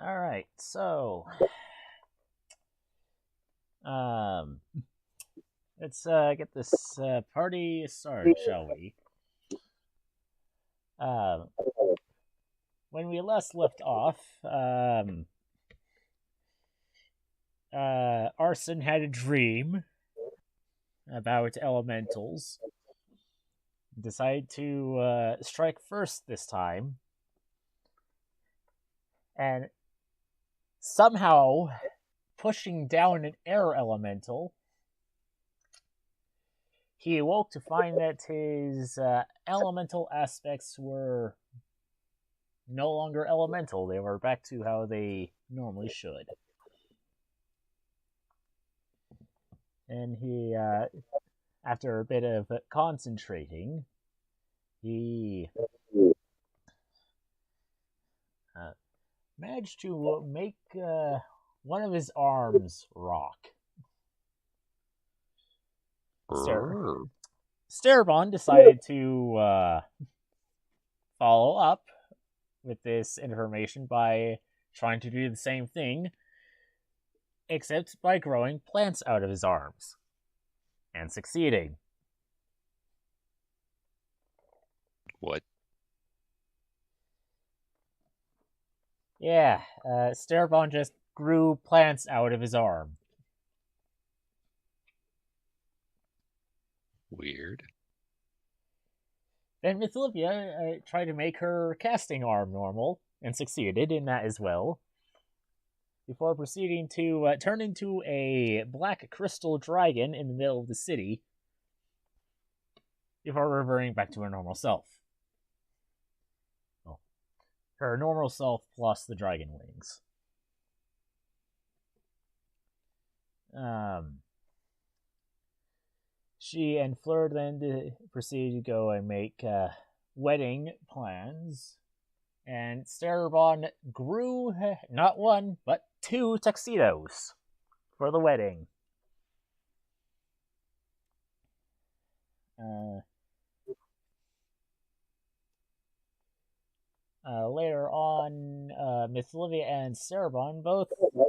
Alright, so um let's get this party started, shall we? Um when we last left off, Arson had a dream about elementals. Decided to strike first this time, and somehow pushing down an air elemental, he awoke to find that his elemental aspects were no longer elemental. They were back to how they normally should. And he, after a bit of concentrating, he managed to make one of his arms rock. Starabon decided to follow up with this information by trying to do the same thing, except by growing plants out of his arms. And succeeding. What? Yeah, Starabon just grew plants out of his arm. Weird. Then Miss Olivia tried to make her casting arm normal, and succeeded in that as well, before proceeding to turn into a black crystal dragon in the middle of the city, before reverting back to her normal self. Well, her normal self plus the dragon wings. She and Fleur then proceeded to go and make wedding plans, and Starabon grew not one, but 2 tuxedos for the wedding. Later on, Miss Olivia and Starabon both,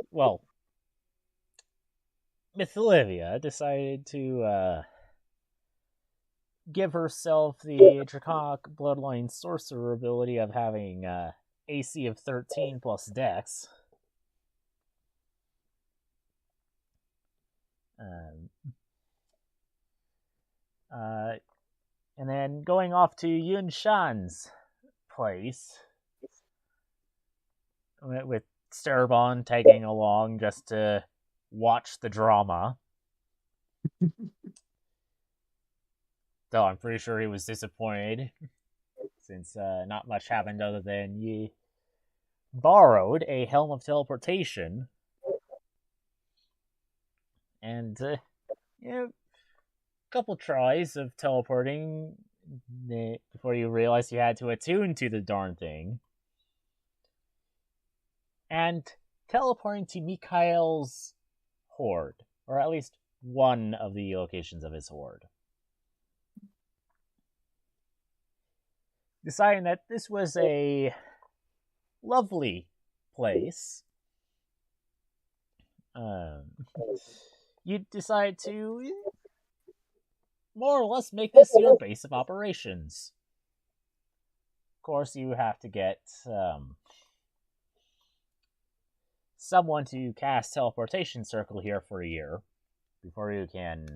well, Miss Olivia decided to give herself the Draconic Bloodline Sorcerer ability of having AC of 13 plus Dex. And then going off to Yun Shan's place, with Starabon tagging along just to watch the drama. Though I'm pretty sure he was disappointed, since not much happened other than he borrowed a Helm of Teleportation, and a couple tries of teleporting before you realized you had to attune to the darn thing, and teleporting to Mikhail's horde, or at least one of the locations of his horde. Deciding that this was a lovely place, you decide to more or less make this your base of operations. Of course, you have to get someone to cast Teleportation Circle here for a year before you can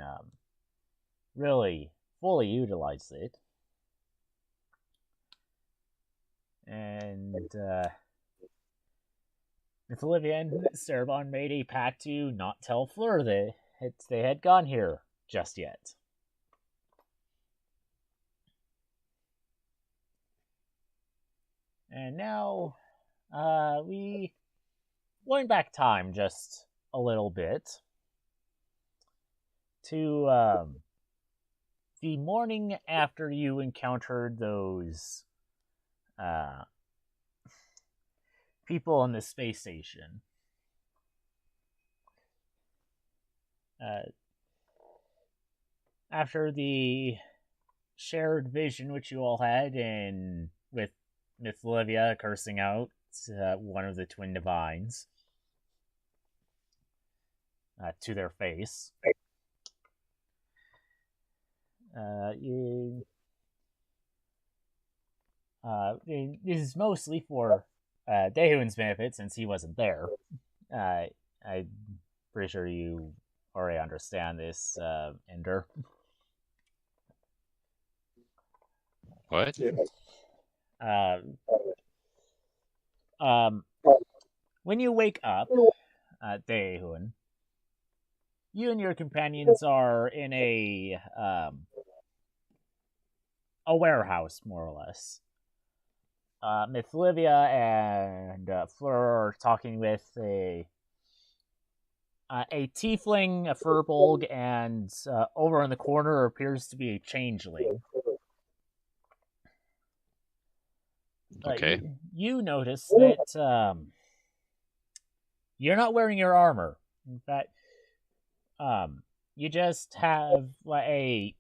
really fully utilize it. And Miss Olivia and Starabon made a pact to not tell Fleur that they had gone here just yet. And now, we wind back time just a little bit to the morning after you encountered those people on the space station. After the shared vision which you all had, and with Miss Olivia cursing out one of the twin divines to their face. This is mostly for Daehun's benefit since he wasn't there. I'm pretty sure you already understand this, Ender. What? Uh, when you wake up, Daehun, you and your companions are in a warehouse, more or less. Miss Livia and Fleur are talking with a tiefling, a furbolg, and over in the corner appears to be a changeling. Okay. You notice that you're not wearing your armor. In fact, you just have a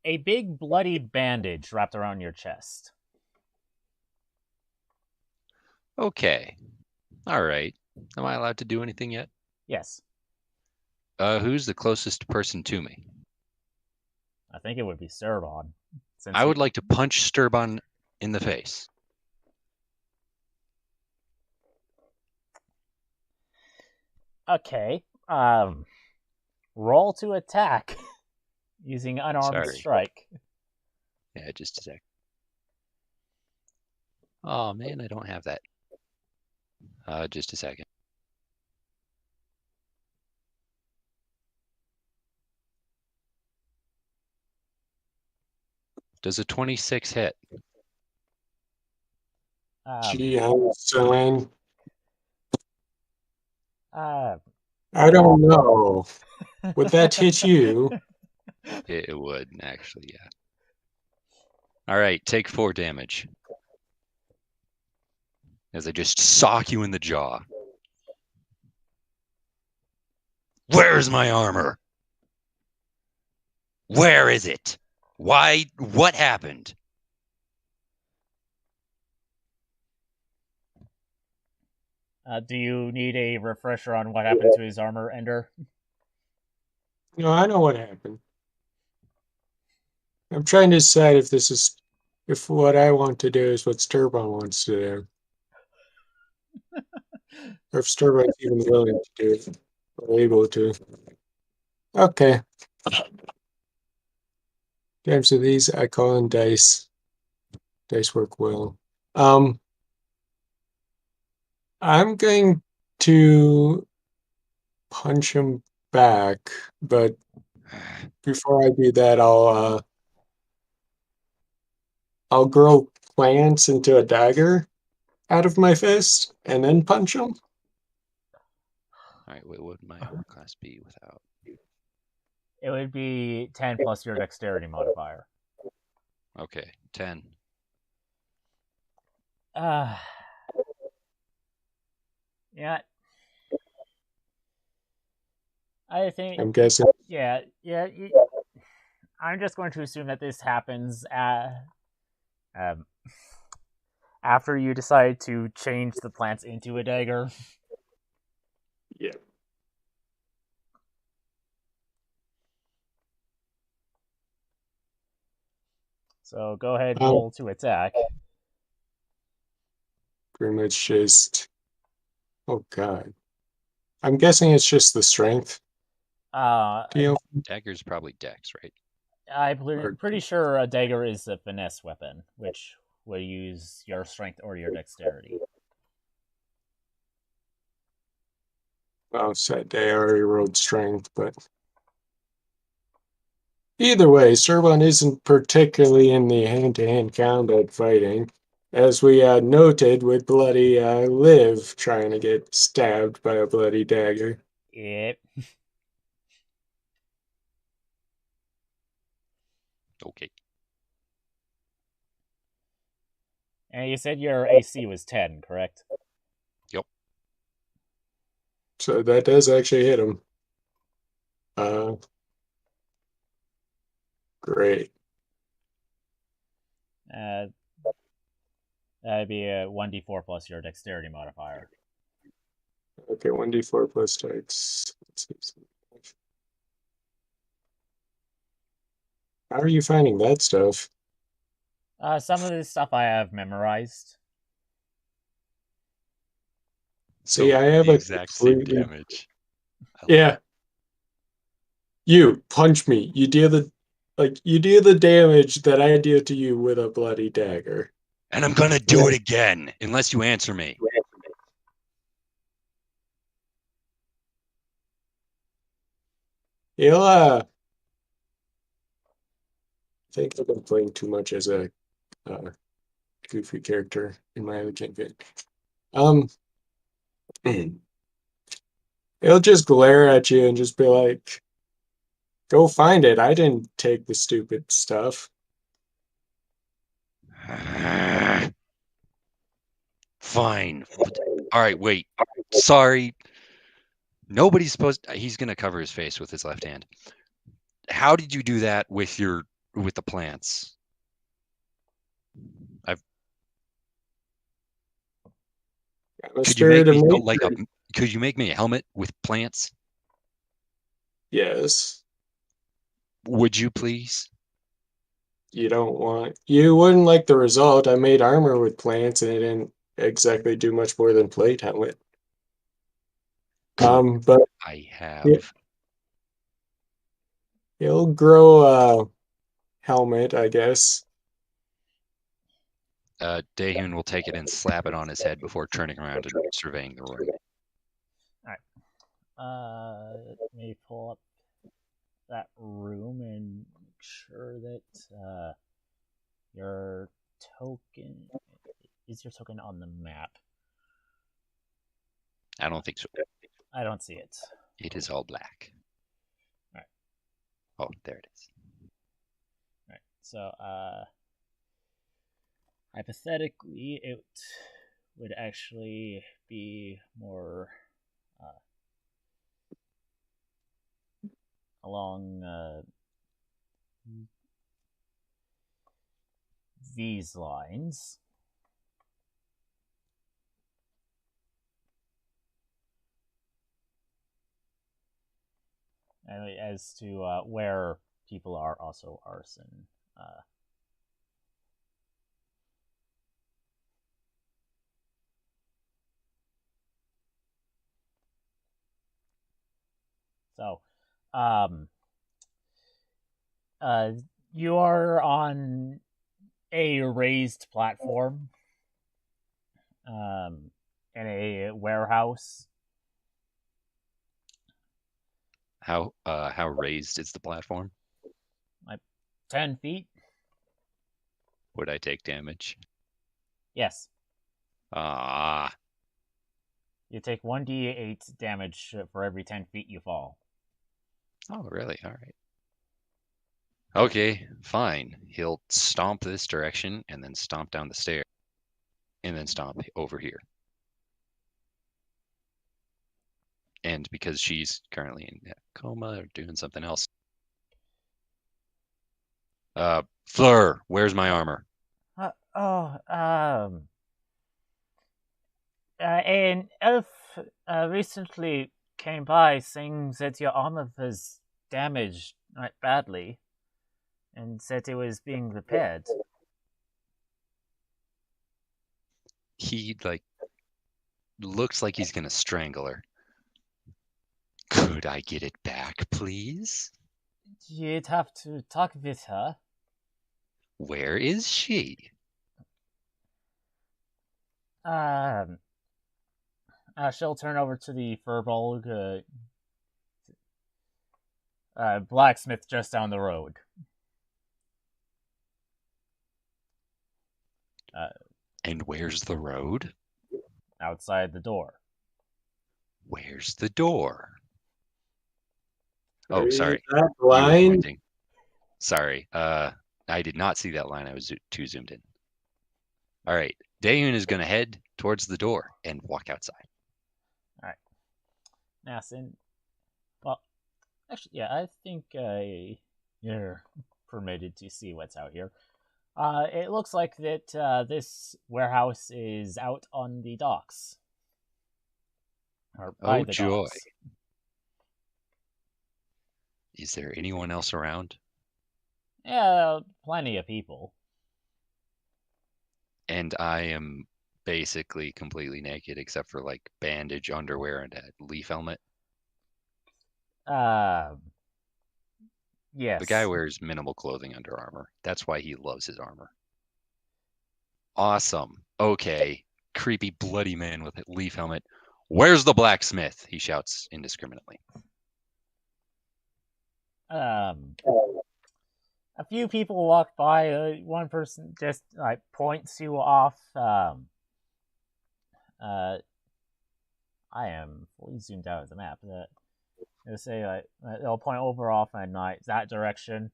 big bloody bandage wrapped around your chest. Okay. All right. Am I allowed to do anything yet? Yes. Who's the closest person to me? I think it would be Cerbon. I would like to punch Sturban in the face. Okay. Roll to attack using unarmed strike. Yeah, just a sec. Oh man, I don't have that. Just a second. Does a 26 hit? Gee, I'm son. I don't know. Would that hit you? It would, actually, yeah. All right, take 4 damage. As I just sock you in the jaw. Where's my armor? Where is it? Why? What happened? Do you need a refresher on what happened to his armor, Ender? No, I know what happened. I'm trying to decide if what I want to do is what Sturban wants to do. Or if Sturban's even willing to do it, or able to. Okay. Games of these, I call them dice. Dice work well. I'm going to punch him back, but before I do that, I'll grow plants into a dagger out of my fist and then punch him. All right, what would my armor class be without? It would be 10 plus your dexterity modifier. Okay, 10. Yeah. I think. I'm guessing. Yeah. I'm just going to assume that this happens after you decide to change the plants into a dagger. Yeah. So go ahead, roll to attack. Pretty much just. Oh God. I'm guessing it's just the strength. Deal. Dagger's probably dex, right? I'm pretty sure a dagger is a finesse weapon, which will use your strength or your dexterity. Well, said they already rolled strength, but either way, Sturban isn't particularly in the hand-to-hand combat fighting, as we noted with bloody Liv trying to get stabbed by a bloody dagger. Yep. Okay. And you said your AC was 10, correct? Yep. So that does actually hit him. Great. That'd be a 1d4 plus your dexterity modifier. Okay, 1d4 plus dex. How are you finding that stuff? Some of this stuff I have memorized. See, So I have the a exact same completely... damage. Yeah. You punch me. You deal the damage that I deal to you with a bloody dagger. And I'm gonna do it again unless you answer me. He'll I think I've been playing too much as a goofy character in my other campaign. He'll just glare at you and just be like, "Go find it. I didn't take the stupid stuff." Fine. All right, wait. Sorry. Nobody's supposed. He's gonna cover his face with his left hand. How did you do that with the plants? I'm a Could you make spirit of me nature. Could you make me a helmet with plants? Yes. Would you please? You wouldn't like the result. I made armor with plants and it didn't exactly do much more than plate helmet. Could But I have? he'll grow a helmet, I guess. Dahyun will take it and slap it on his head before turning around and surveying the room. Alright. Let me pull up that room and make sure that your token is your token on the map. I don't think so. I don't see it. It is all black. Alright. Oh, there it is. Alright. So hypothetically it would actually be more along these lines. And as to where people are also arson. So, you are on a raised platform in a warehouse. How raised is the platform? Like 10 feet? Would I take damage? Yes. Ah. You take 1d8 damage for every 10 feet you fall. Oh, really? All right. Okay, fine. He'll stomp this direction and then stomp down the stairs and then stomp over here. And because she's currently in a coma or doing something else. Fleur, where's my armor? An elf recently came by saying that your armor was damaged right badly and said it was being repaired. He looks like he's gonna strangle her. Could I get it back, please? You'd have to talk with her. Where is she? She'll turn over to the Furbolg blacksmith just down the road. And where's the road? Outside the door. Where's the door? Are Oh, you sorry. that You were blind? pointing. Sorry. I did not see that line. I was too zoomed in. All right. Dahyun is going to head towards the door and walk outside. All right. Nasin. Well, actually, yeah, I think you're permitted to see what's out here. It looks like that this warehouse is out on the docks. Or by Oh, the joy. docks. Is there anyone else around? Yeah, plenty of people. And I am basically completely naked except for like bandage, underwear, and a leaf helmet. Yes. The guy wears minimal clothing under armor. That's why he loves his armor. Awesome. Okay. Creepy bloody man with a leaf helmet. Where's the blacksmith? He shouts indiscriminately. A few people walk by. One person just like points you off. I am fully zoomed out of the map. They'll say like they'll point over off and like that direction.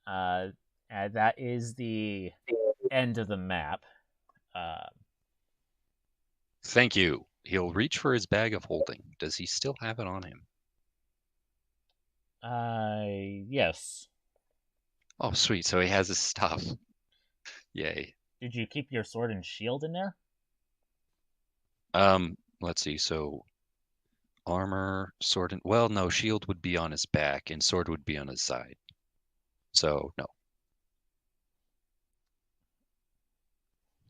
And that is the end of the map. Thank you. He'll reach for his bag of holding. Does he still have it on him? Yes. Oh, sweet. So he has his stuff. Yay. Did you keep your sword and shield in there? Let's see. So armor, sword, and well, no, shield would be on his back and sword would be on his side. So no.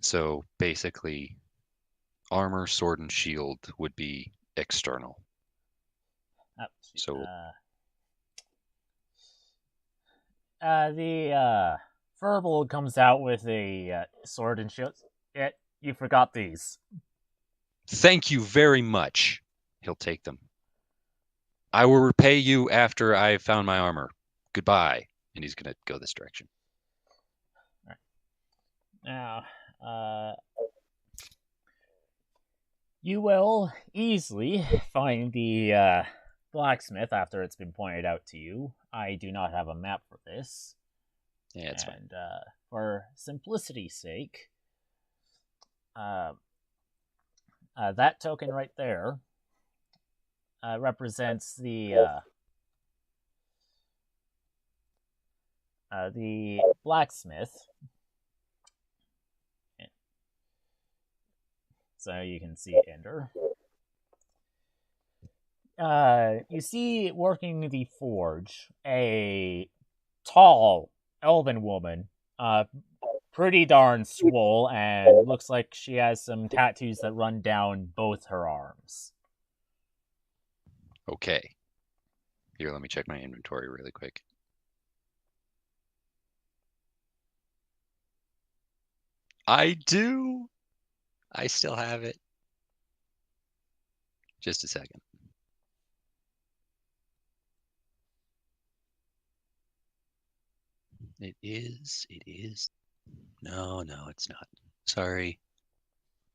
So basically, armor, sword, and shield would be external. So the Verbal comes out with a sword and shield. You forgot these. thank you very much. He'll take them. I will repay you after I found my armor. Goodbye. And he's gonna go this direction. Right. Now, you will easily find the blacksmith after it's been pointed out to you. I do not have a map for this. Yeah, it's fine. For simplicity's sake, that token right there represents the blacksmith. So you can see Ender. You see working the forge a tall elven woman, pretty darn swole, and looks like she has some tattoos that run down both her arms. Okay. Here, let me check my inventory really quick. I do. I still have it. Just a second. It is. No, it's not. Sorry.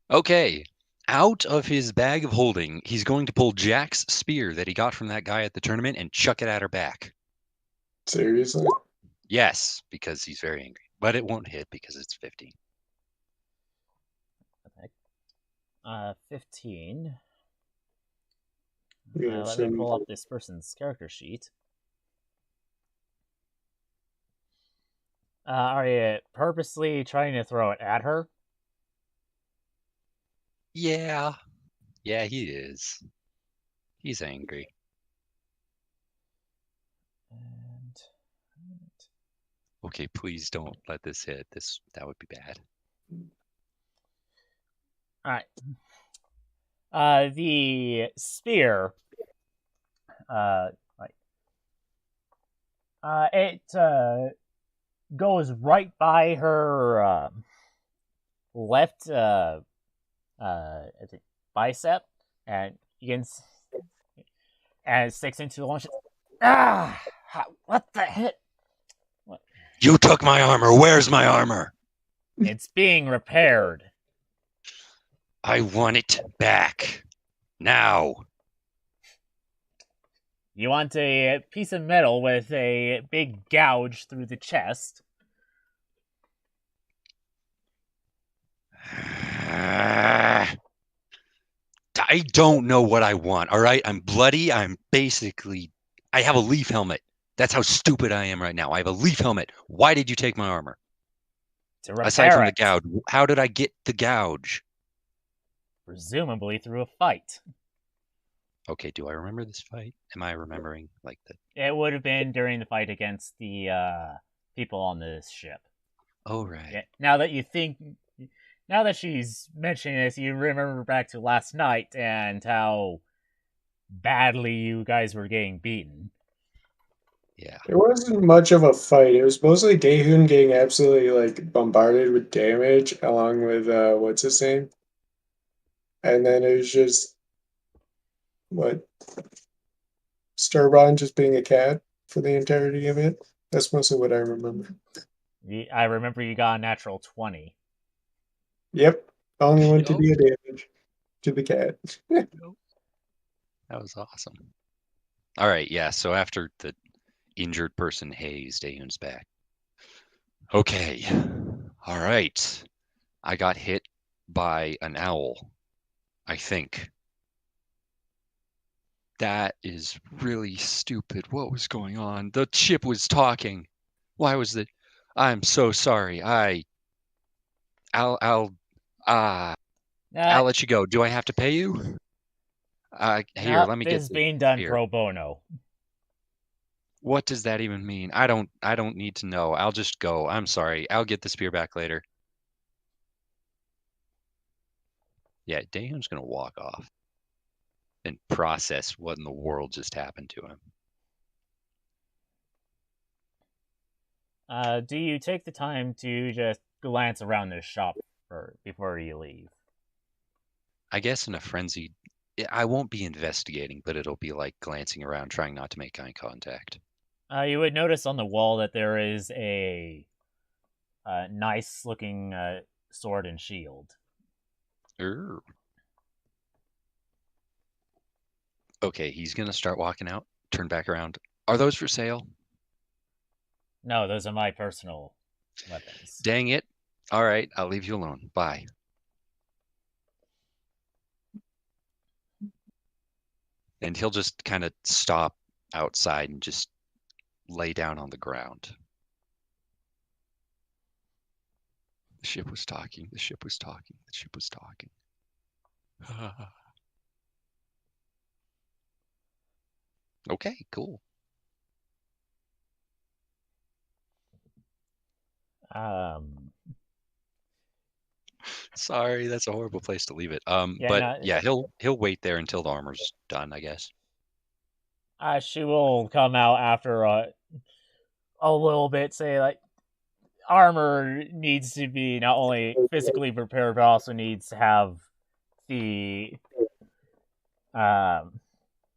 Okay. Out of his bag of holding, he's going to pull Jack's spear that he got from that guy at the tournament and chuck it at her back. Seriously? Yes, because he's very angry. But it won't hit because it's 15. 15. Yeah, Let me pull up this person's character sheet. Are you purposely trying to throw it at her? Yeah. Yeah, he is. He's angry. And... Okay, please don't let this hit. That would be bad. Alright. The spear, it goes right by her left bicep, and you can, and it sticks into the launch. What the heck? What? You took my armor. Where's my armor? It's being repaired. I want it back. Now. You want a piece of metal with a big gouge through the chest. I don't know what I want, all right? I'm bloody. I have a leaf helmet. That's how stupid I am right now. I have a leaf helmet. Why did you take my armor? To repair Aside from the it. gouge, how did I get the gouge? Presumably through a fight. Okay, do I remember this fight? Am I remembering like the? It would have been during the fight against the people on this ship. Oh right. Yeah. Now that she's mentioning this, you remember back to last night and how badly you guys were getting beaten. Yeah. It wasn't much of a fight. It was mostly Daehoon getting absolutely like bombarded with damage, along with what's his name? And then it was just what Sturbon just being a cat for the entirety of it. That's mostly what I remember. I remember you got a natural 20. Yep. Only one to Yo. do damage to the cat. That was awesome. All right, yeah. So after the injured person hazed, Daehoon's back. Okay. All right. I got hit by an owl, I think. That is really stupid. What was going on? The ship was talking. Why was it? I'm so sorry. I'll I'll let you go. Do I have to pay you? Here, let me This get is this being done here. pro bono. What does that even mean? I don't need to know. I'll just go. I'm sorry. I'll get the spear back later. Yeah, Daehoon's gonna walk off and process what in the world just happened to him. Do you take the time to just glance around the shop before you leave? I guess in a frenzy, I won't be investigating, but it'll be like glancing around, trying not to make eye contact. You would notice on the wall that there is a nice-looking sword and shield. Err. Okay, he's gonna start walking out, turn back around. Are those for sale? No, those are my personal weapons. Dang it. All right, I'll leave you alone. Bye. And he'll just kind of stop outside and just lay down on the ground. The ship was talking. The ship was talking. The ship was talking. Okay, cool. Sorry, that's a horrible place to leave it. Yeah, But no, yeah, he'll wait there until the armor's done, I guess. she will come out after a little bit, say like armor needs to be not only physically prepared but also needs to have the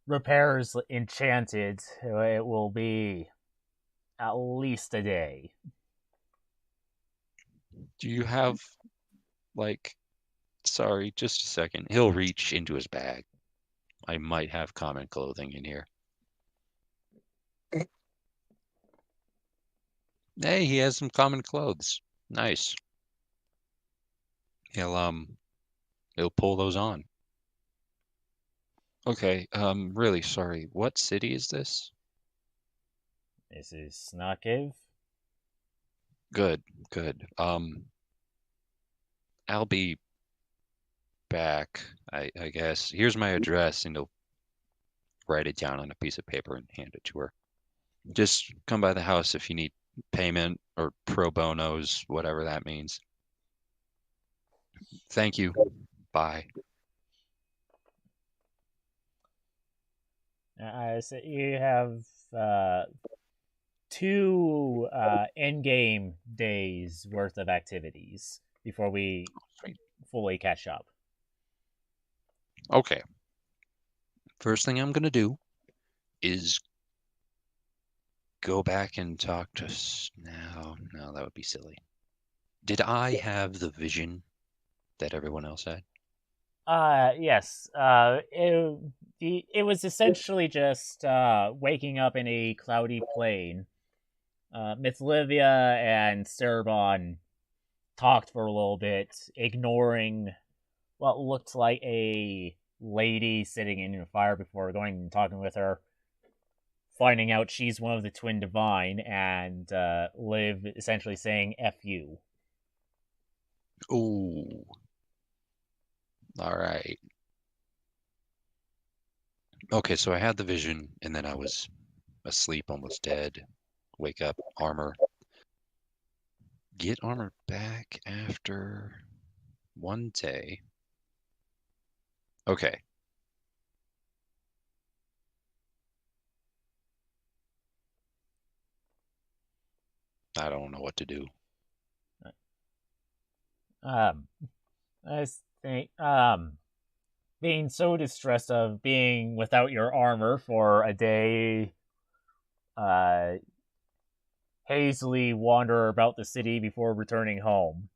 repairs enchanted. It will be at least a day. Do you have like sorry, just a second. He'll reach into his bag. I might have common clothing in here. Hey, he has some common clothes. Nice. He'll pull those on. Okay, really sorry. What city is this? This is Snakiv. Good, good. I'll be back, I guess. Here's my address, and he'll write it down on a piece of paper and hand it to her. Just come by the house if you need payment or pro bonos, whatever that means. Thank you. Bye. So you have two in-game days worth of activities before we fully catch up. Okay. First thing I'm gonna do is go back and talk to. No, that would be silly. Did I have the vision that everyone else had? Yes. It was essentially just waking up in a cloudy plain. Miss Livia and Cerbon talked for a little bit, ignoring what looked like a lady sitting in a fire before going and talking with her, finding out she's one of the twin divine, and Liv essentially saying F you. Ooh. All right. Okay, so I had the vision, and then I was asleep, almost dead. Wake up, armor. Get armor back after 1 day. Okay. I don't know what to do. I think being so distressed of being without your armor for a day, uh, hazily wander about the city before returning home.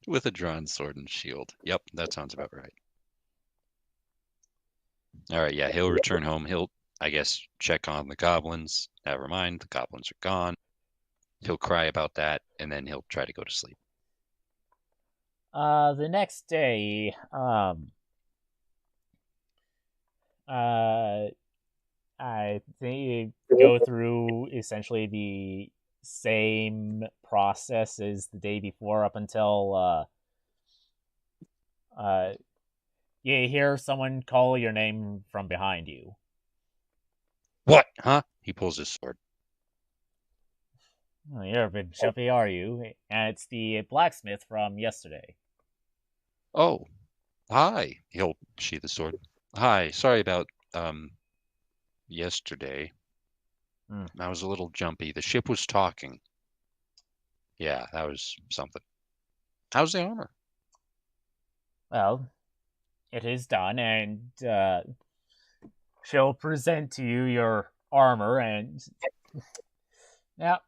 With a drawn sword and shield. Yep, that sounds about right. All right, yeah, he'll return home. He'll, I guess, check on the goblins. Never mind, the goblins are gone. He'll cry about that, and then he'll try to go to sleep. The next day, I think you go through essentially the same process as the day before up until you hear someone call your name from behind you. What? Huh? He pulls his sword. Oh, you're a bit jumpy, are you? And it's the blacksmith from yesterday. Oh, hi. He'll sheath the sword. Hi, sorry about yesterday. I was a little jumpy. The ship was talking. Yeah, that was something. How's the armor? Well, it is done, and she'll present to you your armor, and now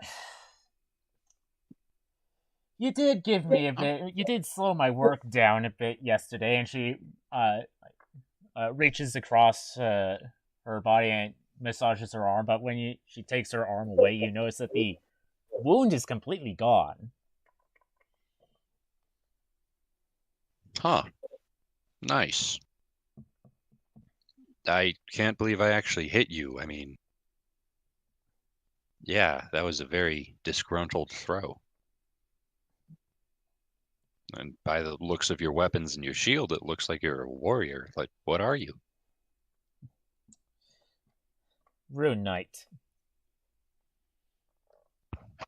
you did give me a bit. You did slow my work down a bit yesterday, and she reaches across her body and massages her arm. But when she takes her arm away, you notice that the wound is completely gone. Huh. Nice. I can't believe I actually hit you. I mean, yeah, that was a very disgruntled throw. And by the looks of your weapons and your shield, it looks like you're a warrior. Like, what are you? Rune Knight.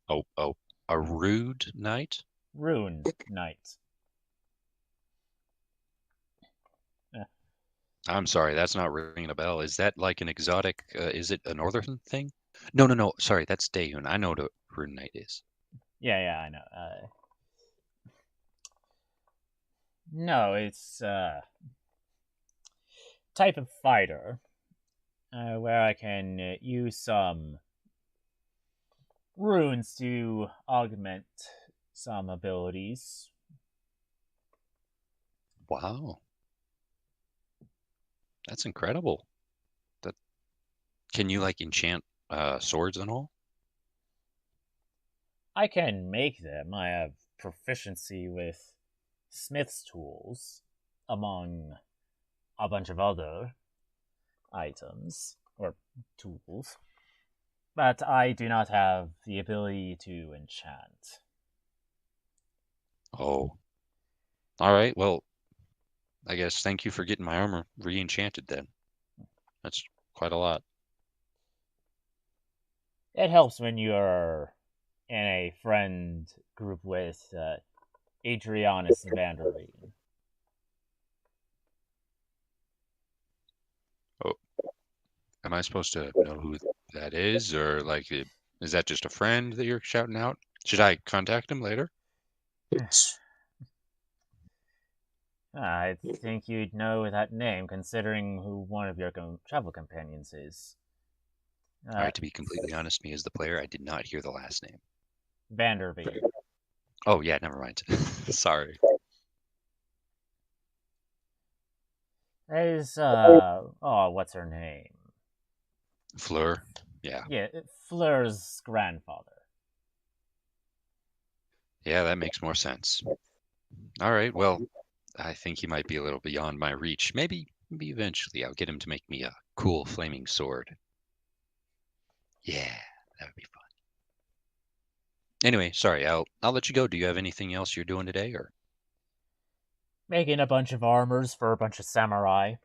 Oh, a rude knight? Rune Knight. I'm sorry, that's not ringing a bell. Is that like an exotic? Is it a northern thing? No. Sorry, that's Dayun. I know what a rune knight is. Yeah, I know. No, it's type of fighter where I can use some runes to augment some abilities. Wow, that's incredible. That can you like enchant swords and all? I can make them. I have proficiency with smith's tools, among a bunch of other items or tools. But I do not have the ability to enchant. Oh, all right. Well, I guess thank you for getting my armor re-enchanted then. That's quite a lot. It helps when you're in a friend group with Adrianus Vanderveen. Oh, am I supposed to know who that is, or like, is that just a friend that you're shouting out? Should I contact him later? It's I think you'd know that name, considering who one of your travel companions is. All right, to be completely honest, me as the player, I did not hear the last name. Vanderveen. Oh yeah, never mind. Sorry. Is what's her name? Fleur. Yeah. Yeah, Fleur's grandfather. Yeah, that makes more sense. All right, well, I think he might be a little beyond my reach. Maybe eventually I'll get him to make me a cool flaming sword. Yeah, that would be fun. Anyway, sorry. I'll let you go. Do you have anything else you're doing today, or Making a bunch of armors for a bunch of samurai.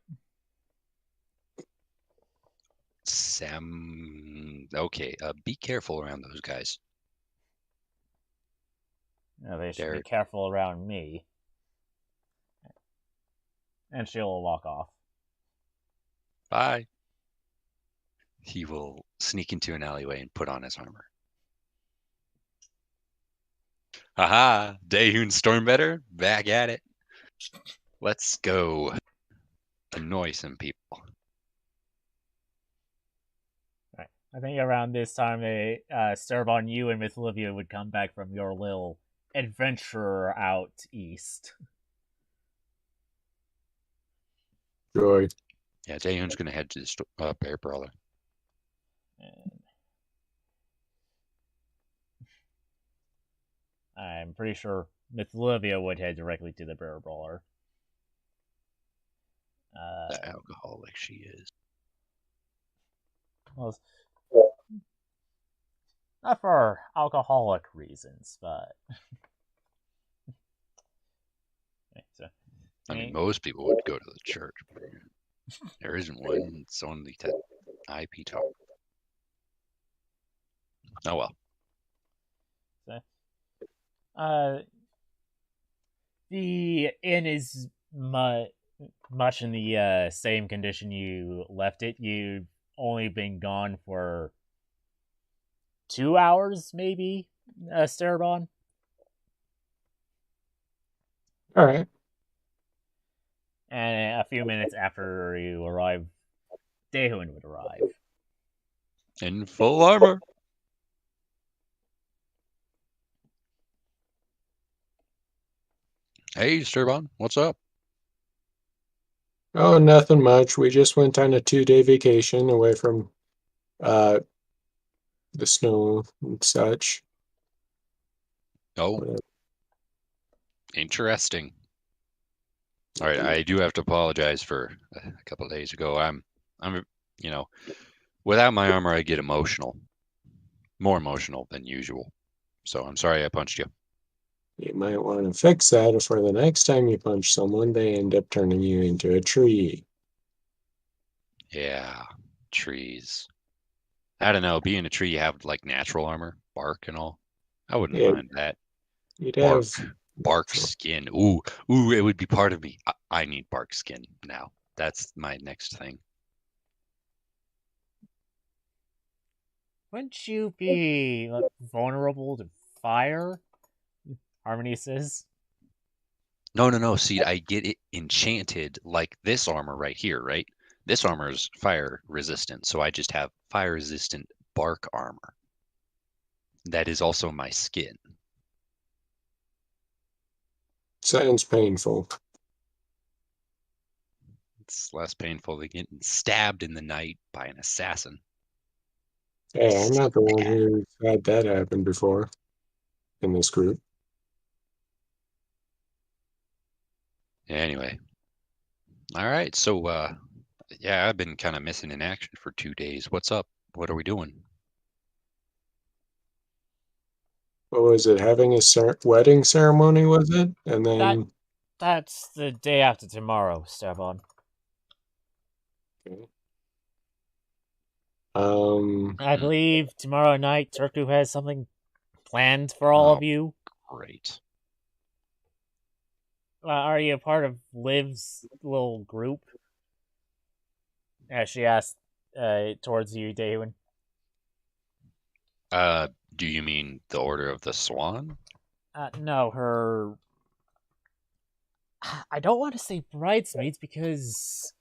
Sam? Okay. Be careful around those guys. They should be They're careful around me. And she'll walk off. bye. He will sneak into an alleyway and put on his armor. Haha! Daehoon Stormbetter, back at it. Let's go annoy some people. Right. I think around this time, they Cerbon, you and Miss Olivia would come back from your little adventure out east. Joy. Yeah, Daehoon's gonna head to the Bear Brawler. And I'm pretty sure Miss Olivia would head directly to the Bear Brawler. The alcoholic she is. Well, not for alcoholic reasons, but okay, so, I mean, most people would go to the church. But there isn't one. It's only to IP talk. Oh well. The inn is much in the same condition you left it. You've only been gone for 2 hours, maybe, Cerbon. All right. And a few minutes after you arrive, Daehoon would arrive. In full armor. Hey, Sturbon, what's up? Oh, nothing much. We just went on a 2-day vacation away from the snow and such. Oh, interesting. All right, I do have to apologize for a couple of days ago. I'm, without my armor, I get emotional, more emotional than usual. So I'm sorry I punched you. You might want to fix that for the next time you punch someone, they end up turning you into a tree. Yeah, trees. I don't know. Being a tree, you have like natural armor, bark and all. I wouldn't Yeah, mind that. you'd Bark, have. bark skin. Ooh, it would be part of me. I need bark skin now. That's my next thing. Wouldn't you be vulnerable to fire? Harmony says. No. See, I get it enchanted like this armor right here, right? This armor is fire resistant, so I just have fire resistant bark armor. That is also my skin. Sounds painful. It's less painful than getting stabbed in the night by an assassin. Hey, I'm not the one who's had that happen before in this group. Anyway. All right. So, yeah, I've been kind of missing in action for 2 days. What's up? What are we doing? What was it? Having a wedding ceremony, was it? And then. That's the day after tomorrow, Cerbon. Okay. I believe tomorrow night Turku has something planned for all of you. Great. Are you a part of Liv's little group? She asked towards you, Daewin. Do you mean the Order of the Swan? No, her... I don't want to say bridesmaids because...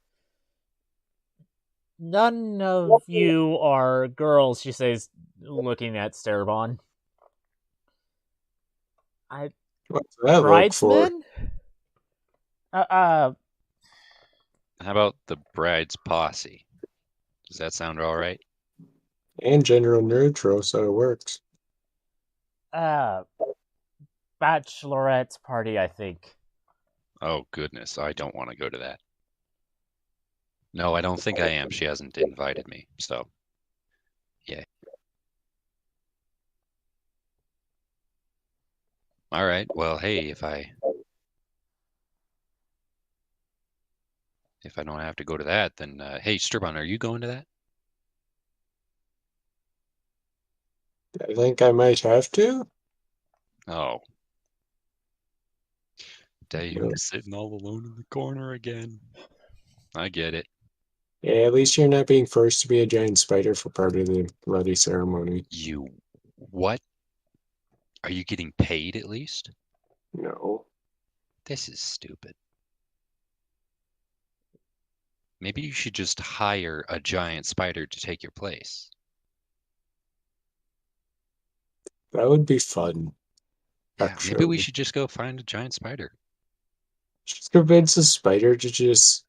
None of you are girls, she says, looking at Cerbon. What's that look for? Bridesmen? How about the bride's posse? Does that sound all right? And gender neutral, so it works. Bachelorette party, I think. Oh, goodness. I don't want to go to that. No, I don't think I am. She hasn't invited me. So, yeah. All right. Well, hey, if I don't have to go to that, then hey, Sturban, are you going to that? I think I might have to. Oh, Well, Daehoon sitting all alone in the corner again. I get it. yeah, at least you're not being forced to be a giant spider for part of the bloody ceremony. You what? Are you getting paid at least? No. This is stupid. Maybe you should just hire a giant spider to take your place. That would be fun, Yeah, maybe we actually. should just go find a giant spider. Just convince the spider to just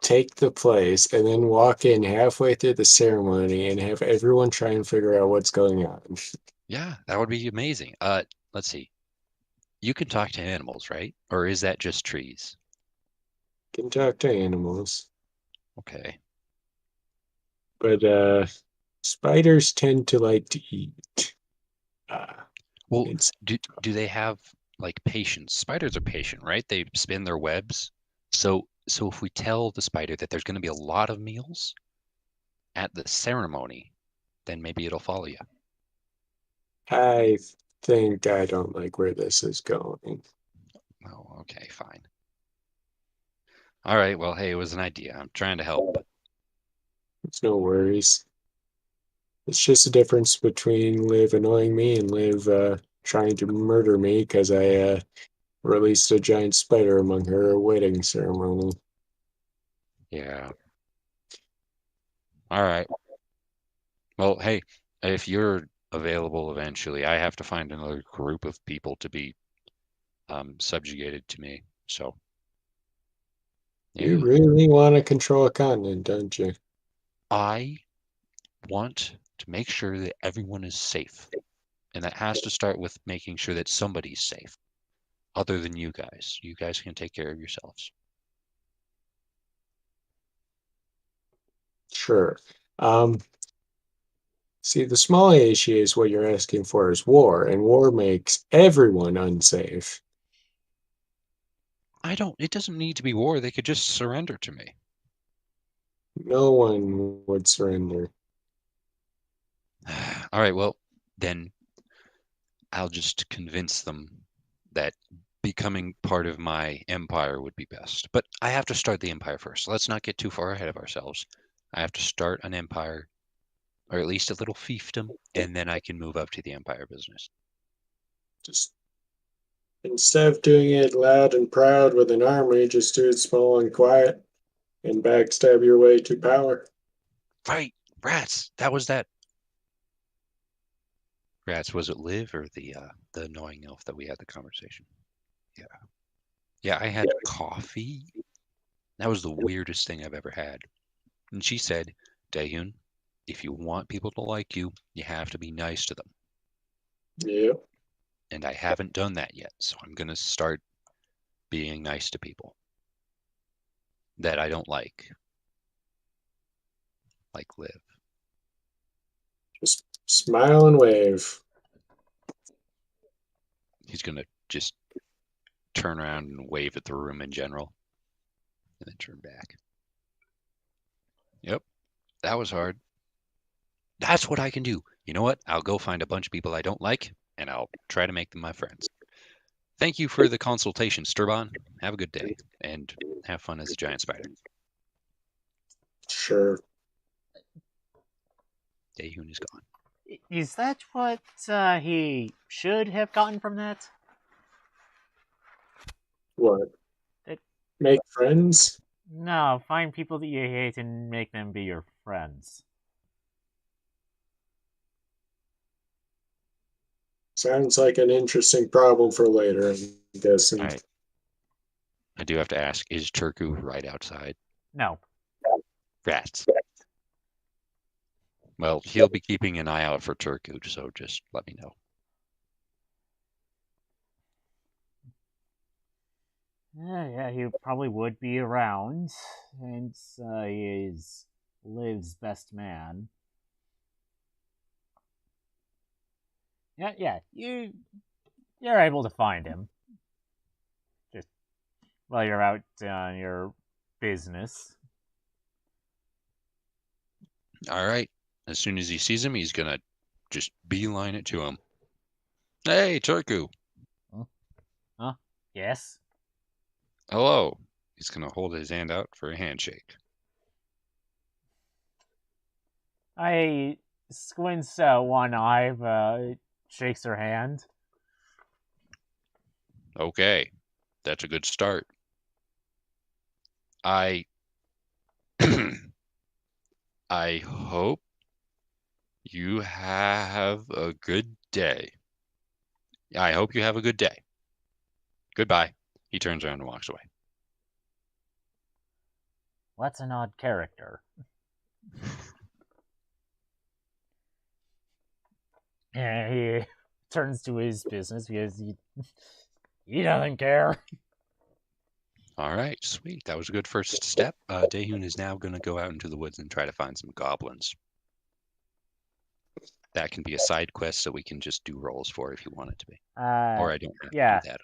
take the place and then walk in halfway through the ceremony and have everyone try and figure out what's going on. Yeah, that would be amazing. Let's see. You can talk to animals, right? Or is that just trees? Can talk to animals, Okay. but spiders tend to like to eat. Uh, Well, it's do they have like patience? Spiders are patient, right? They spin their webs. So if we tell the spider that there's going to be a lot of meals at the ceremony, then maybe it'll follow you. I think I don't like where this is going. Oh, okay, fine. All right. Well, hey, it was an idea. I'm trying to help. It's no worries. It's just a difference between Liv annoying me and Liv trying to murder me because I released a giant spider among her wedding ceremony. Yeah. All right. Well, hey, if you're available eventually, I have to find another group of people to be subjugated to me. So, You yeah, really want to control a continent, don't you? I want to make sure that everyone is safe. And that has to start with making sure that somebody's safe other than you guys. You guys can take care of yourselves. Sure. Um, See, the small issue is what you're asking for is war, and war makes everyone unsafe. It doesn't need to be war. They could just surrender to me. No one would surrender. All right, well, then I'll just convince them that becoming part of my empire would be best. But I have to start the empire first. Let's not get too far ahead of ourselves. I have to start an empire, or at least a little fiefdom, and then I can move up to the empire business. Just instead of doing it loud and proud with an army, just do it small and quiet and backstab your way to power. Right, rats. That was that. Rats, was it Liv or the annoying elf that we had the conversation? Yeah. Yeah, I had coffee. That was the weirdest thing I've ever had. And she said, Dahyun, if you want people to like you, you have to be nice to them. Yeah. And I haven't done that yet. So I'm going to start being nice to people that I don't like Liv. Just smile and wave. He's going to just turn around and wave at the room in general and then turn back. Yep, that was hard. That's what I can do. You know what? I'll go find a bunch of people I don't like and I'll try to make them my friends. Thank you for the consultation, Sturban. Have a good day and have fun as a giant spider. Sure. Dahyun is gone. Is that what he should have gotten from that? What? That Make friends? No, find people that you hate and make them be your friends. Sounds like an interesting problem for later, I'm guessing. All right. I do have to ask, is Turku right outside? No. Rats. Well, he'll be keeping an eye out for Turku, so just let me know. Yeah, he probably would be around, since he is Liv's best man. Yeah, you're able to find him. Just while you're out on your business. All right. As soon as he sees him, he's gonna just beeline it to him. Hey, Turku. Huh? Yes? Hello. He's gonna hold his hand out for a handshake. I squints one eye, shakes her hand. Okay, that's a good start. I I hope you have a good day. I hope you have a good day. Goodbye. He turns around and walks away. What's an odd character? And he turns to his business because he doesn't care. All right, sweet. That was a good first step. Daehoon is now going to go out into the woods and try to find some goblins. That can be a side quest, so we can just do rolls for if you want it to be. Or I don't have to do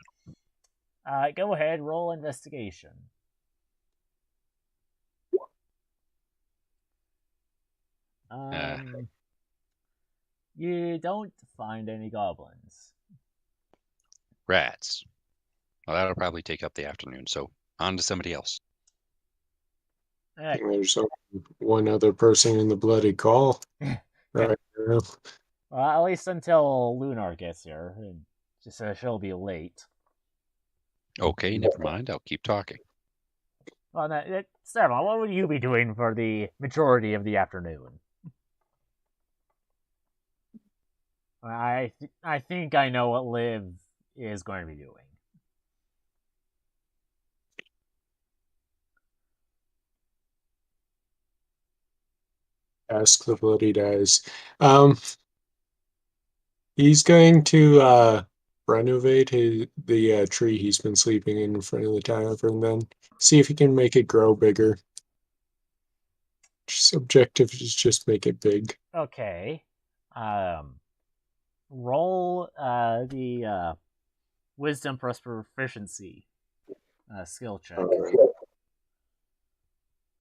that. Go ahead, roll investigation. You don't find any goblins. Rats. Well, that'll probably take up the afternoon, so on to somebody else. Right. There's one other person in the bloody call. Right now. Well, at least until Lunar gets here. Just she'll be late. Okay, never mind. I'll keep talking. Well, Sarah, what would you be doing for the majority of the afternoon? I think I know what Liv is going to be doing. Ask the bloody dies. He's going to renovate the tree he's been sleeping in front of the tavern, then see if he can make it grow bigger. His objective is just make it big. Okay. Roll the wisdom plus proficiency skill check. Okay.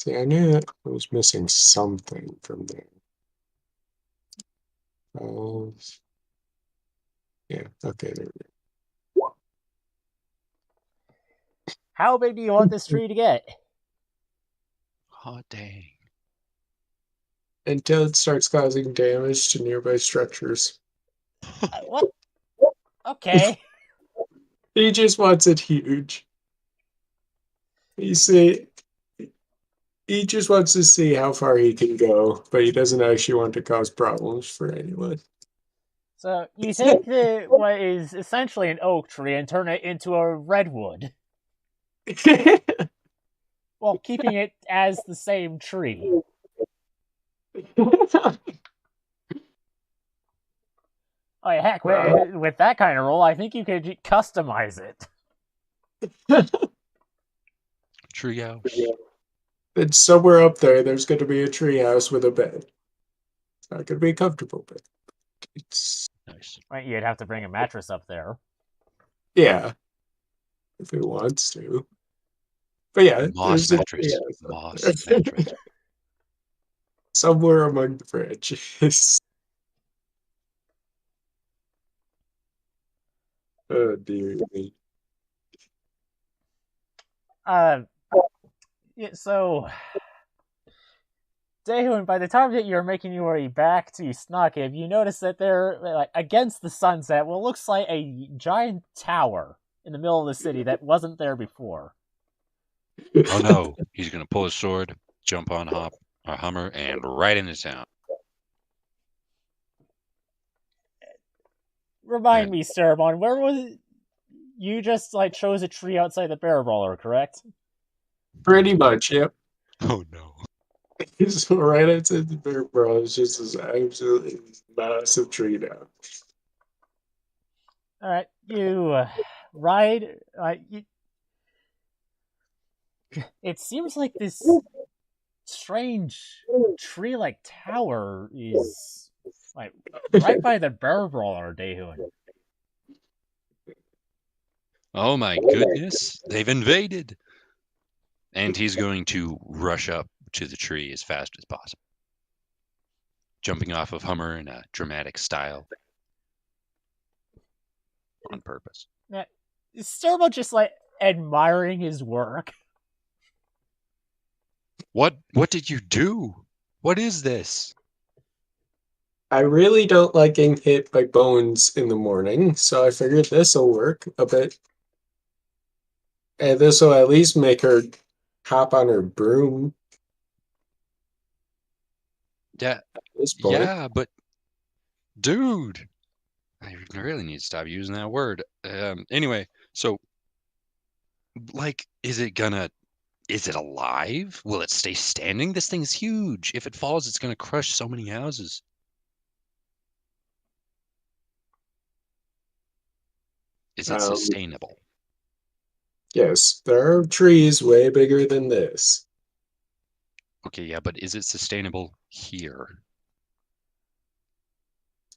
See, I knew that I was missing something from there. Yeah, okay, there we go. How big do you want this tree to get? Oh, dang. Until it starts causing damage to nearby structures. What? Okay. He just wants it huge. You see, he just wants to see how far he can go, but he doesn't actually want to cause problems for anyone. So you take what is essentially an oak tree and turn it into a redwood, while keeping it as the same tree. Oh, heck, with that kind of roll, I think you could customize it. Treehouse. Then somewhere up there, there's going to be a treehouse with a bed. It's not going to be comfortable, but it's nice. Right, you'd have to bring a mattress up there. Yeah, if he wants to. But yeah, Moss mattress. Moss mattress. Somewhere among the branches. Oh dear me. Yeah, so Daehoon, by the time that you're making your way back to Snuggiv, you notice that they're like against the sunset what looks like a giant tower in the middle of the city that wasn't there before. Oh no, he's gonna pull his sword, jump on a Hummer, and right into town. Remind me, Cerebon, where was it? You just chose a tree outside the Bear Brawler, correct? Pretty much, yep. Oh no. So right outside the Bear Brawler is just this absolutely massive tree now. Alright, you ride. It seems like this strange tree-like tower is right by the Bear Brawler, Daehoon. Oh my goodness, they've invaded. And he's going to rush up to the tree as fast as possible, jumping off of Hummer in a dramatic style on purpose. Is Servo just like admiring his work? What did you do? What is this? I really don't like getting hit by bones in the morning, so I figured this'll work a bit. And this'll at least make her hop on her broom Yeah, at this point. yeah, but dude, I really need to stop using that word. Anyway, so like, is it alive? Will it stay standing? This thing's huge. If it falls, it's gonna crush so many houses. Is it Um, sustainable? yes, there are trees way bigger than this. Okay, yeah, but is it sustainable here?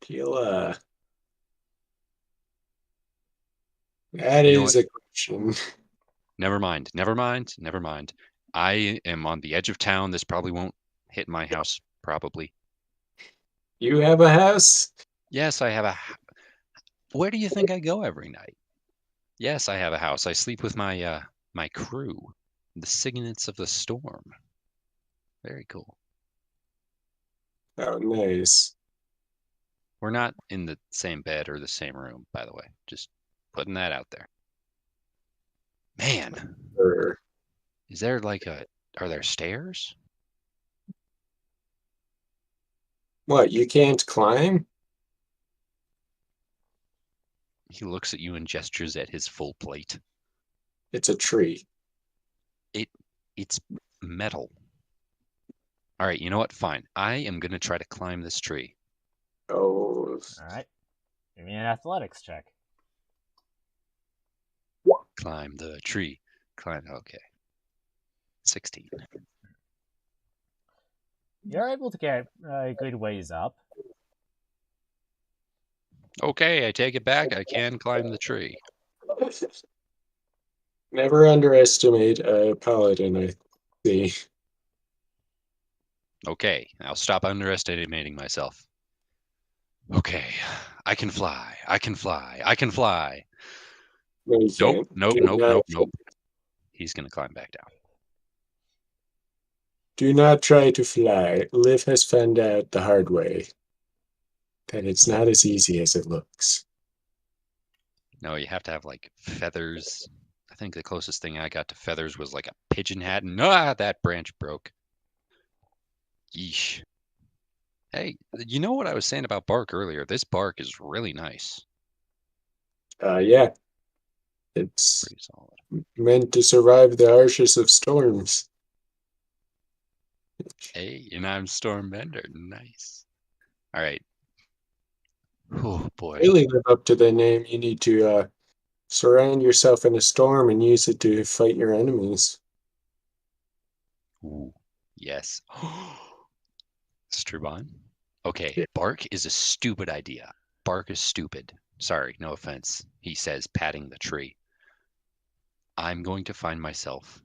He'll, that You know is what? a question. Never mind. Never mind. Never mind. I am on the edge of town. This probably won't hit my house, probably. You have a house? Yes, I have a. Where do you think I go every night? Yes, I have a house. I sleep with my crew, the Signets of the Storm. Very cool. Oh, nice. We're not in the same bed or the same room, by the way. Just putting that out there. Man, Or is there like a? Are there stairs? what, you can't climb? He looks at you and gestures at his full plate. It's a tree. It's metal. All right, you know what? Fine. I am gonna try to climb this tree. Oh, Alright. Give me an athletics check. Climb the tree. Climb. Okay. 16. You're able to get a good ways up. Okay, I take it back. I can climb the tree. never underestimate a paladin, I see. Okay, I'll stop underestimating myself. Okay, I can fly. I can fly. I can fly. No, you Nope, can't. nope, Do nope, not, nope, nope. He's gonna climb back down. do not try to fly. Liv has found out the hard way that it's not as easy as it looks. No, you have to have like feathers. I think the closest thing I got to feathers was like a pigeon hat, and that branch broke. Yeesh. Hey, you know what I was saying about bark earlier? This bark is really nice. Yeah, it's Pretty solid. meant to survive the harshest of storms. Hey, and I'm Stormbender. Nice. All right. Oh boy. Really live up to the name. You need to surround yourself in a storm and use it to fight your enemies. Ooh, yes. Struban. Okay, Yeah. bark is a stupid idea. Bark is stupid. Sorry, no offense, he says, patting the tree. I'm going to find myself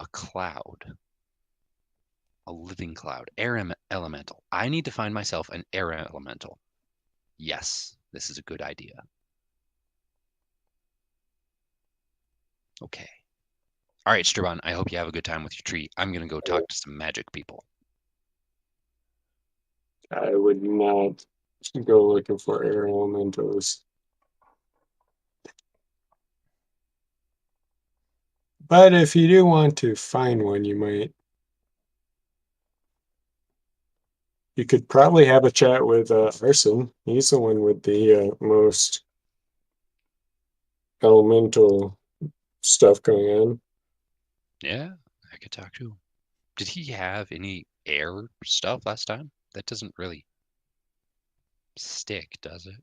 a cloud, a living cloud, elemental. I need to find myself an air elemental. Yes, this is a good idea. Okay. All right, Struban, I hope you have a good time with your tree. I'm going to go talk to some magic people. I would not go looking for air elementals. But if you do want to find one, you could probably have a chat with Arson. He's the one with the most elemental stuff going on. Yeah, I could talk to him. Did he have any air stuff last time? That doesn't really stick, does it?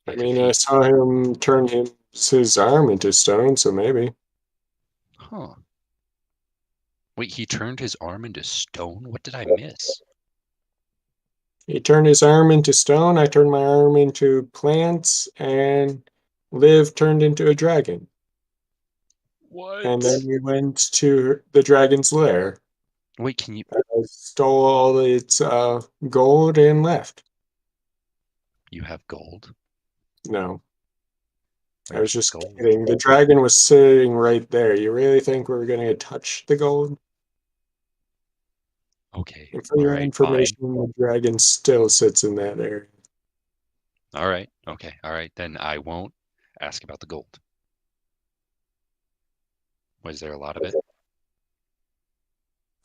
I Like if mean, I he, saw him turn his arm into stone, so maybe. huh? Wait, he turned his arm into stone? What did I miss? He turned his arm into stone. I turned my arm into plants, and Liv turned into a dragon. What? And then we went to the dragon's lair. Wait, can you? Stole all its gold and left. You have gold? No, I was Where's the just gold? kidding. The dragon was sitting right there. You really think we were going to touch the gold? Okay. And for All your right. Fine. information, the dragon still sits in that area. All right. Okay. All right. Then I won't ask about the gold. Was there a lot of it?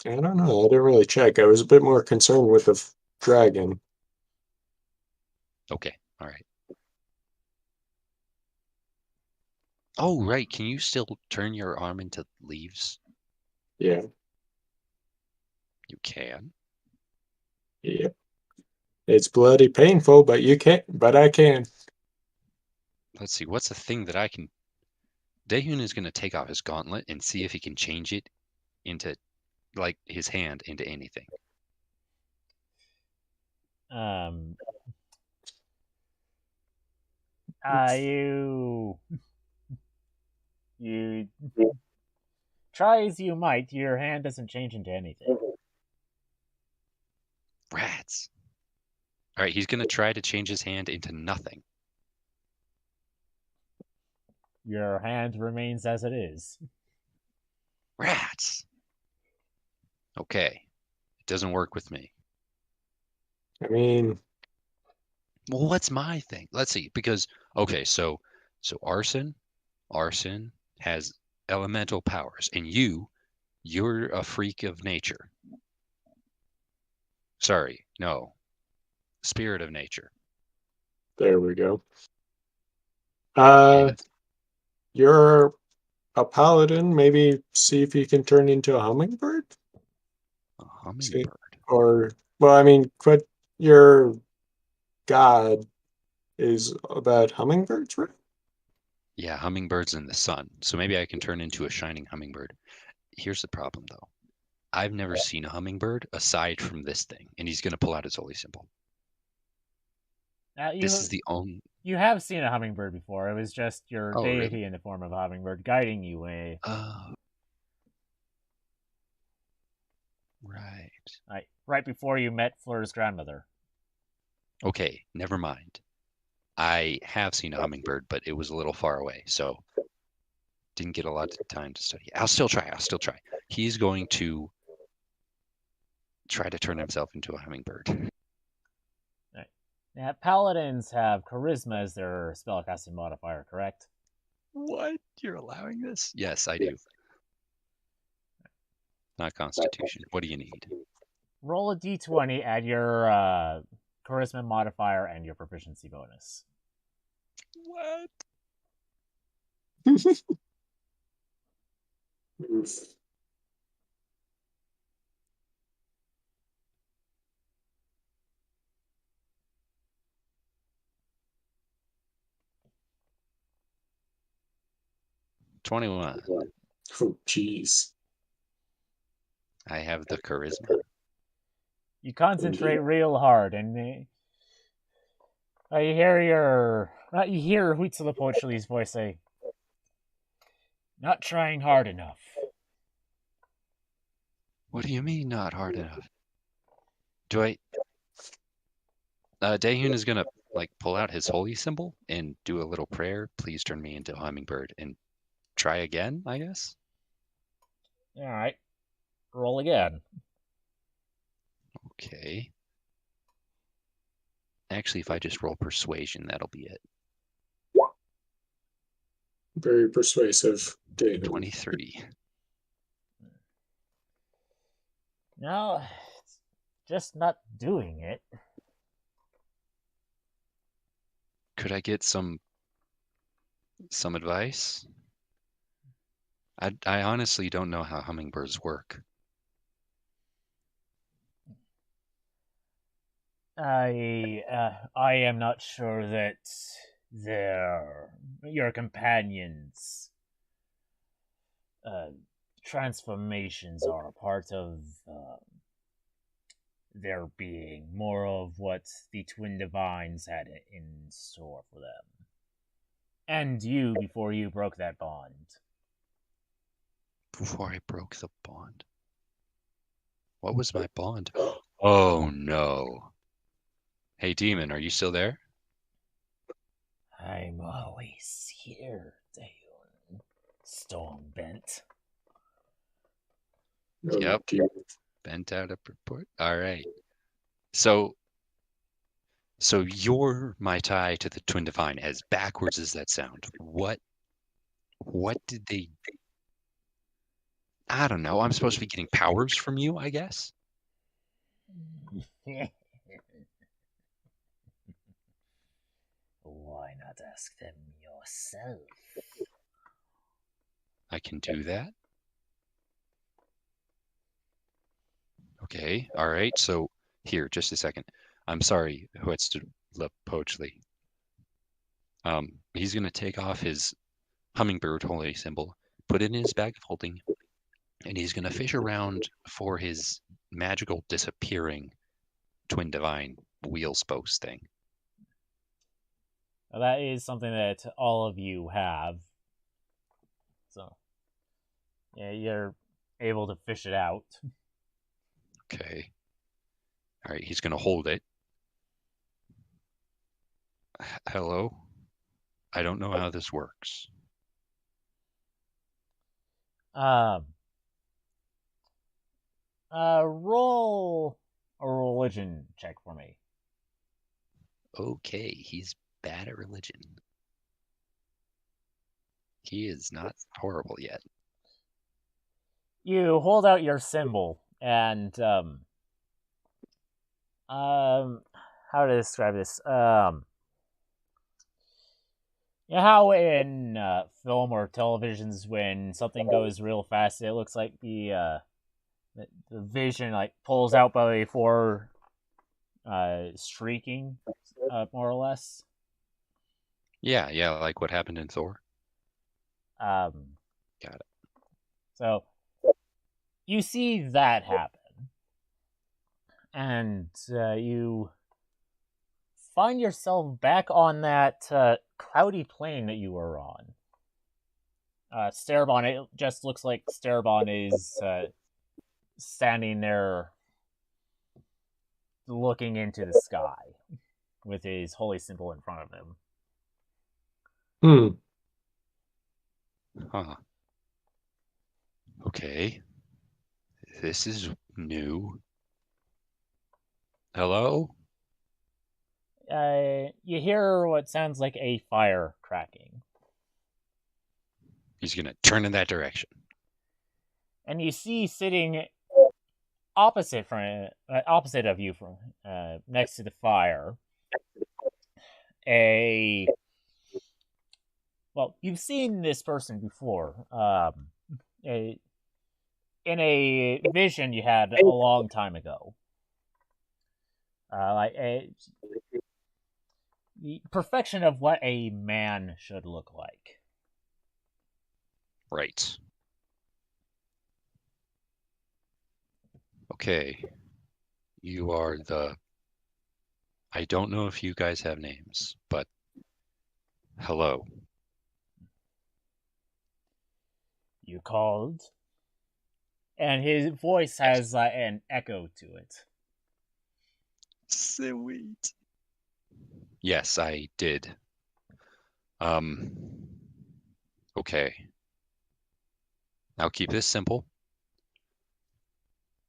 I don't know. I didn't really check. I was a bit more concerned with the dragon. Okay. All right. Oh, right. Can you still turn your arm into leaves? Yeah. You can. Yep. It's bloody painful, but you can't. But I can. Let's see. What's the thing that I can? Daehun is going to take off his gauntlet and see if he can change it into, like, his hand into anything. Um, you try as you might, your hand doesn't change into anything. Rats. All right. He's going to try to change his hand into nothing. Your hand remains as it is. Rats. Okay. It doesn't work with me. I mean, Well, what's my thing? Let's see. Because okay, so arson has elemental powers, and you're a freak of nature. Sorry, no, spirit of nature. there we go. And You're a paladin. Maybe see if you can turn into a hummingbird. a See, hummingbird. or well, I mean, what your god is about hummingbirds, right? Yeah, hummingbirds in the sun. So maybe I can turn into a shining hummingbird. Here's the problem, though. I've never seen a hummingbird aside from this thing, and he's gonna pull out his holy symbol. Now, This is the only. you have seen a hummingbird before. It was just your Oh, deity really? in the form of a hummingbird guiding you away. Right. Right before you met Fleur's grandmother. Okay, never mind. I have seen a hummingbird, but it was a little far away, so didn't get a lot of time to study. I'll still try. He's going to try to turn himself into a hummingbird. Right. Now, paladins have charisma as their spellcasting modifier, correct? What? You're allowing this? Yes, I do. Not Constitution. What do you need? Roll a d20, add your charisma modifier and your proficiency bonus. What? Oof. $21. Oh, jeez. I have the charisma. You concentrate real hard, and you hear Huitzilopochtli's voice say, "Not trying hard enough." What do you mean not hard enough? Do I? Daehun is gonna like pull out his holy symbol and do a little prayer. Please turn me into a hummingbird and try again, I guess. All right, roll again. Okay. Actually, if I just roll persuasion, that'll be it. Very persuasive data. 23. No, it's just not doing it. Could I get some advice? I honestly don't know how hummingbirds work. I am not sure that your companions' transformations are a part of their being, more of what the twin divines had in store for them. And you before you broke that bond. Before I broke the bond. What was my bond? Oh no. Hey demon, are you still there? I'm always here, Dale. Stormbent. Yep. Bent out a report. All right. So you're my tie to the Twin Divine, as backwards as that sound. What did they? I don't know. I'm supposed to be getting powers from you, I guess. Why not ask them yourself? I can do that. Okay. All right. So here, just a second. I'm sorry, Huetztlepochli. He's gonna take off his hummingbird holy symbol, put it in his bag of holding, and he's gonna fish around for his magical disappearing Twin Divine wheel spokes thing. Well, that is something that all of you have. So, yeah, you're able to fish it out. Okay. All right, he's gonna hold it. Hello? I don't know how this works. Um, roll a religion check for me. Okay, he's bad at religion. He is not horrible yet. You hold out your symbol, and how to describe this? You know how in film or televisions, when something goes real fast, it looks like the vision like pulls out before streaking, more or less. Yeah, like what happened in Thor. Got it. So you see that happen, and you find yourself back on that cloudy plain that you were on. Starabon, it just looks like Starabon is standing there looking into the sky with his holy symbol in front of him. Huh. Okay. This is new. Hello? You hear what sounds like a fire cracking. He's gonna turn in that direction. And you see sitting opposite of you, from next to the fire, you've seen this person before. In a vision you had a long time ago. The perfection of what a man should look like. Right. Okay. You are the... I don't know if you guys have names, but hello. You called? And his voice has an echo to it. Sweet. Yes, I did. Okay. Now keep this simple.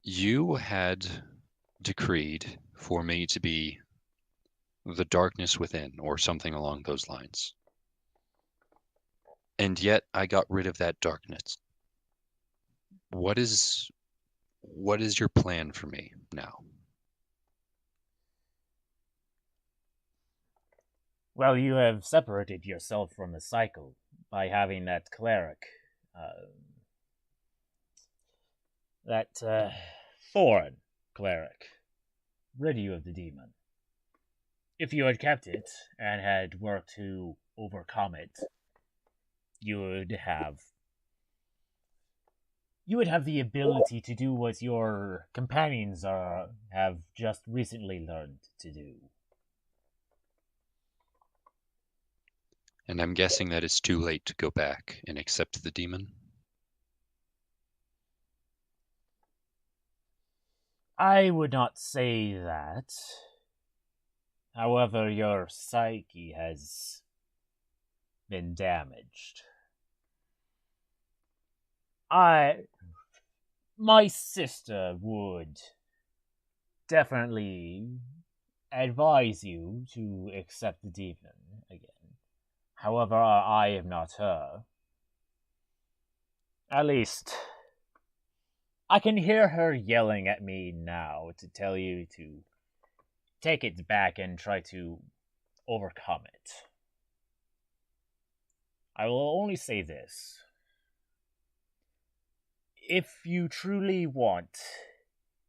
You had decreed for me to be the darkness within, or something along those lines. And yet I got rid of that darkness. What is your plan for me now? Well, you have separated yourself from the cycle by having that cleric, that foreign cleric, rid you of the demon. If you had kept it and had worked to overcome it, you would have the ability to do what your companions have just recently learned to do. And I'm guessing that it's too late to go back and accept the demon? I would not say that. However, your psyche has been damaged. My sister would definitely advise you to accept the demon again. However, I am not her. At least, I can hear her yelling at me now to tell you to take it back and try to overcome it. I will only say this. If you truly want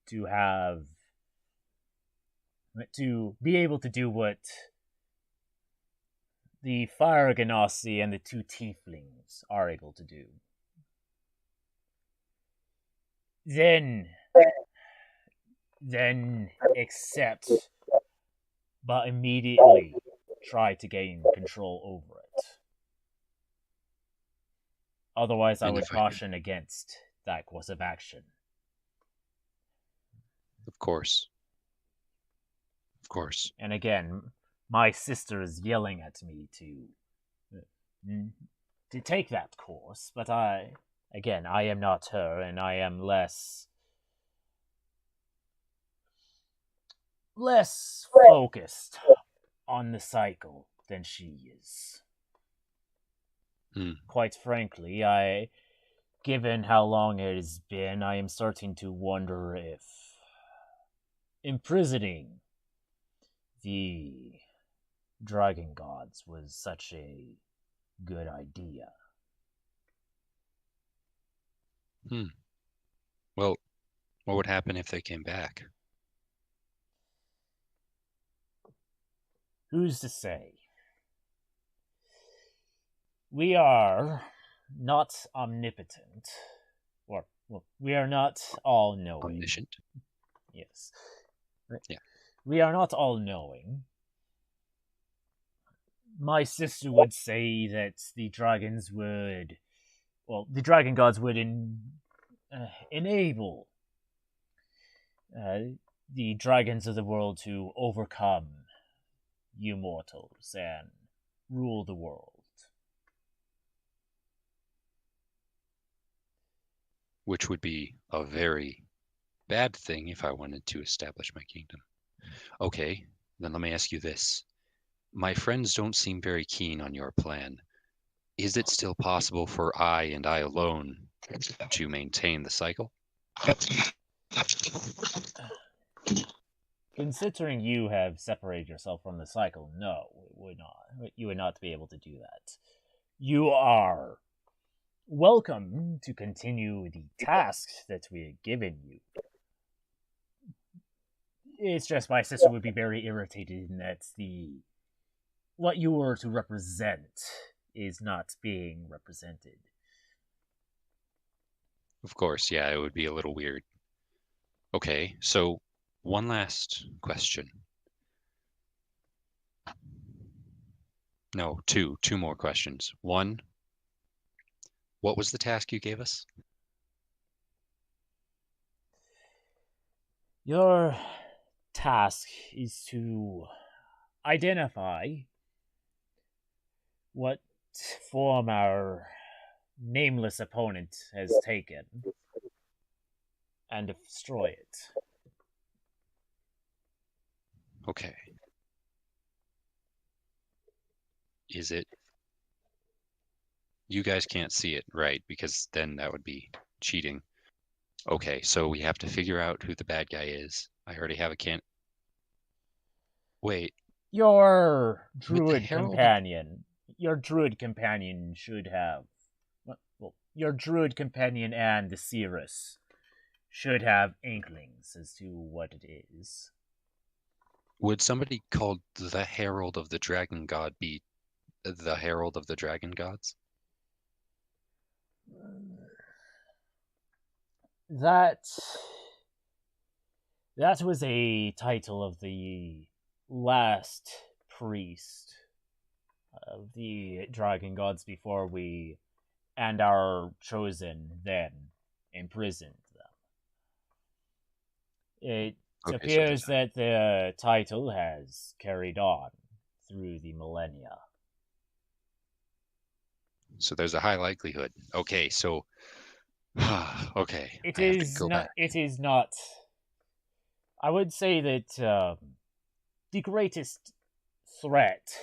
to be able to do what the Fire Ganassi and the two tieflings are able to do, then accept, but immediately try to gain control over it. Otherwise, I would caution against that course of action. Of course. Of course. And again, my sister is yelling at me to take that course, but I am not her, and I am less focused on the cycle than she is. Quite frankly, given how long it has been, I am starting to wonder if imprisoning the dragon gods was such a good idea. Well, what would happen if they came back? Who's to say? We are not omnipotent, or we are not all-knowing. Omniscient? Yes. Yeah. We are not all-knowing. My sister would say that the dragon gods would enable the dragons of the world to overcome you mortals and rule the world. Which would be a very bad thing if I wanted to establish my kingdom. Okay, then let me ask you this. My friends don't seem very keen on your plan. Is it still possible for I and I alone to maintain the cycle? Considering you have separated yourself from the cycle, no, it would not. You would not be able to do that. You are welcome to continue the tasks that we have given you. It's just my sister would be very irritated in that what you were to represent is not being represented. Of course, yeah, it would be a little weird. Okay, so one last question. No, two more questions. One, what was the task you gave us? Your task is to identify what form our nameless opponent has taken and destroy it. Okay. Is it... You guys can't see it, right? Because then that would be cheating. Okay, so we have to figure out who the bad guy is. I already have a Wait. Your druid companion should have... Well, your druid companion and the Cirrus should have inklings as to what it is. Would somebody called the Herald of the Dragon God be the Herald of the Dragon Gods? That was a title of the last priest of the dragon gods before we and our chosen then imprisoned them. It Okay, appears that the title has carried on through the millennia. So there's a high likelihood. Okay, so okay, It I have to is go not. back. It is not. I would say that the greatest threat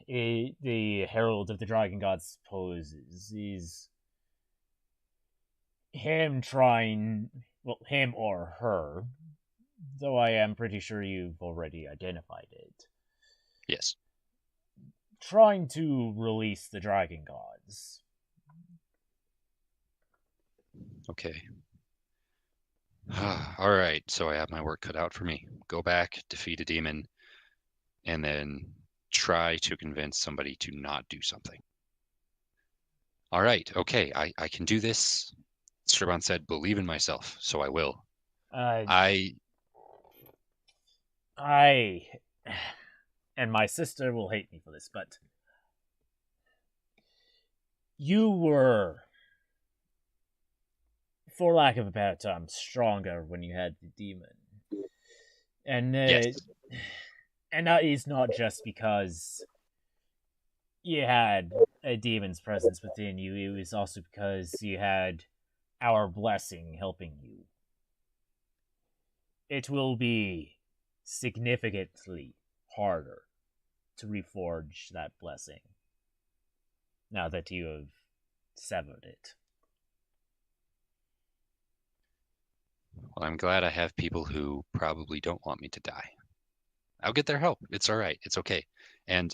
the Herald of the Dragon Gods poses is him trying, well, him or her, though I am pretty sure you've already identified it, Yes. trying to release the Dragon Gods. Okay. All right, so I have my work cut out for me. Go back, defeat a demon, and then try to convince somebody to not do something. All right, okay, I can do this. Sturban said, believe in myself, so I will. I and my sister will hate me for this, but you were, for lack of a better term, stronger when you had the demon. And Yes. And that is not just because you had a demon's presence within you, it was also because you had our blessing helping you. It will be significantly harder to reforge that blessing now that you have severed it. Well, I'm glad I have people who probably don't want me to die. I'll get their help. It's all right. It's okay. And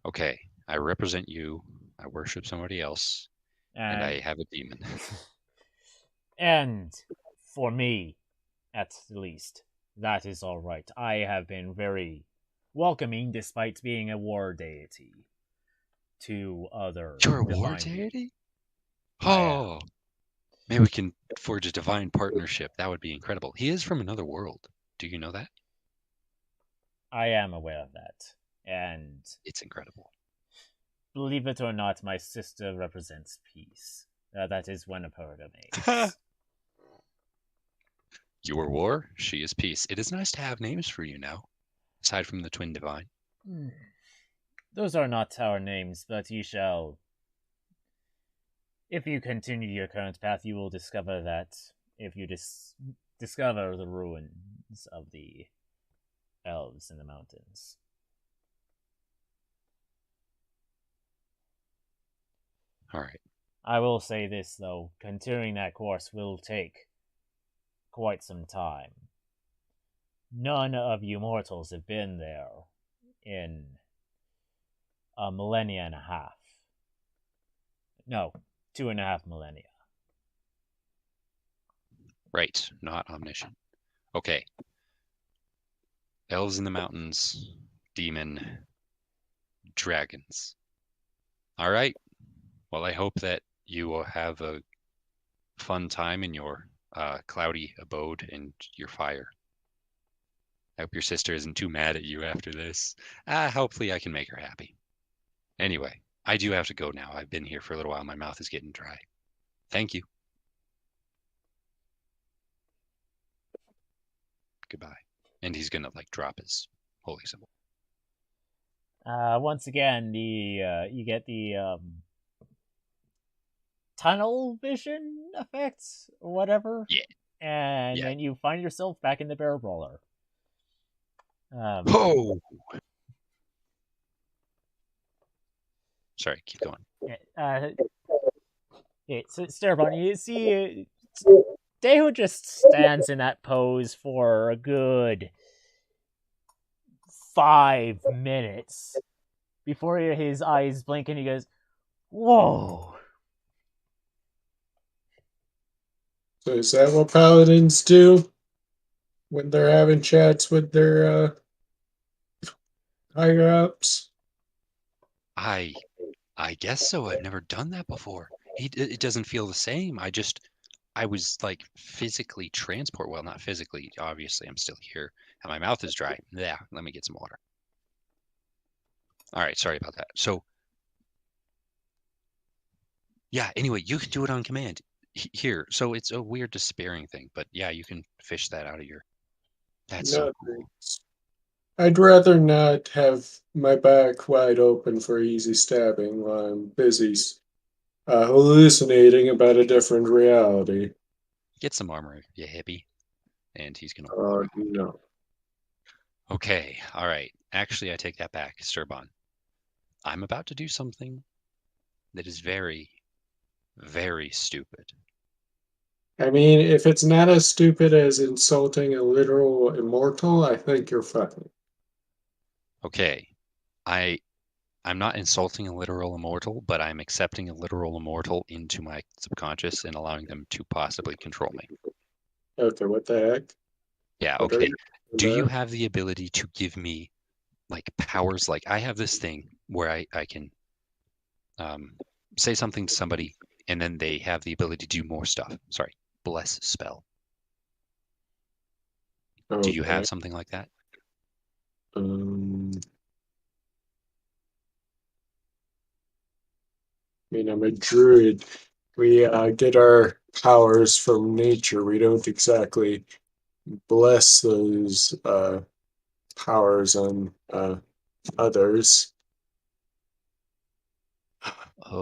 okay, I represent you. I worship somebody else, and I have a demon. And for me, at least, that is all right. I have been very welcoming, despite being a war deity, to other. You're a war deity? Oh, maybe we can forge a divine partnership. That would be incredible. He is from another world. Do you know that? I am aware of that. And it's incredible. Believe it or not, my sister represents peace. That is one of her domains. You are war, she is peace. It is nice to have names for you now, aside from the twin divine. Those are not our names, but you shall. If you continue your current path, you will discover that if you discover the ruins of the elves in the mountains. All right. I will say this, though. Continuing that course will take quite some time. None of you mortals have been there in a millennia and a half. No, 2.5 millennia. Right, not omniscient. Okay. Elves in the mountains, demon, dragons. All right. Well, I hope that you will have a fun time in your cloudy abode and your fire. I hope your sister isn't too mad at you after this. Hopefully I can make her happy. Anyway, I do have to go now. I've been here for a little while. My mouth is getting dry. Thank you. Goodbye. And he's gonna drop his holy symbol. Once again, you get the tunnel vision effects or whatever. Yeah. And then you find yourself back in the bear brawler. Oh! Sorry, keep going. So Starborn, you see, Deho just stands in that pose for a good 5 minutes before his eyes blink and he goes, "Whoa." So is that what paladins do when they're having chats with their higher ups? I guess so. I've never done that before. It doesn't feel the same. I was physically transport. Well, not physically. Obviously, I'm still here, and my mouth is dry. Yeah, let me get some water. All right, sorry about that. So, yeah, anyway, you can do it on command. Here, so it's a weird despairing thing, but yeah, you can fish that out of your... That's so No cool. thanks. I'd rather not have my back wide open for easy stabbing while I'm busy hallucinating about a different reality. Get some armor, you hippie. And he's gonna walk off. No. Okay, all right. Actually, I take that back, Sturban. I'm about to do something that is very, very stupid. I mean, if it's not as stupid as insulting a literal immortal, I think you're fine. Okay, I'm not insulting a literal immortal, but I'm accepting a literal immortal into my subconscious and allowing them to possibly control me. Okay, what the heck? Yeah, What are okay. you Do you about? have the ability to give me like powers? Like I have this thing where I can um, say something to somebody and then they have the ability to do more stuff. Sorry, bless spell. Do you Okay. have something like that? I mean, I'm a druid. We get our powers from nature. We don't exactly bless those powers on others.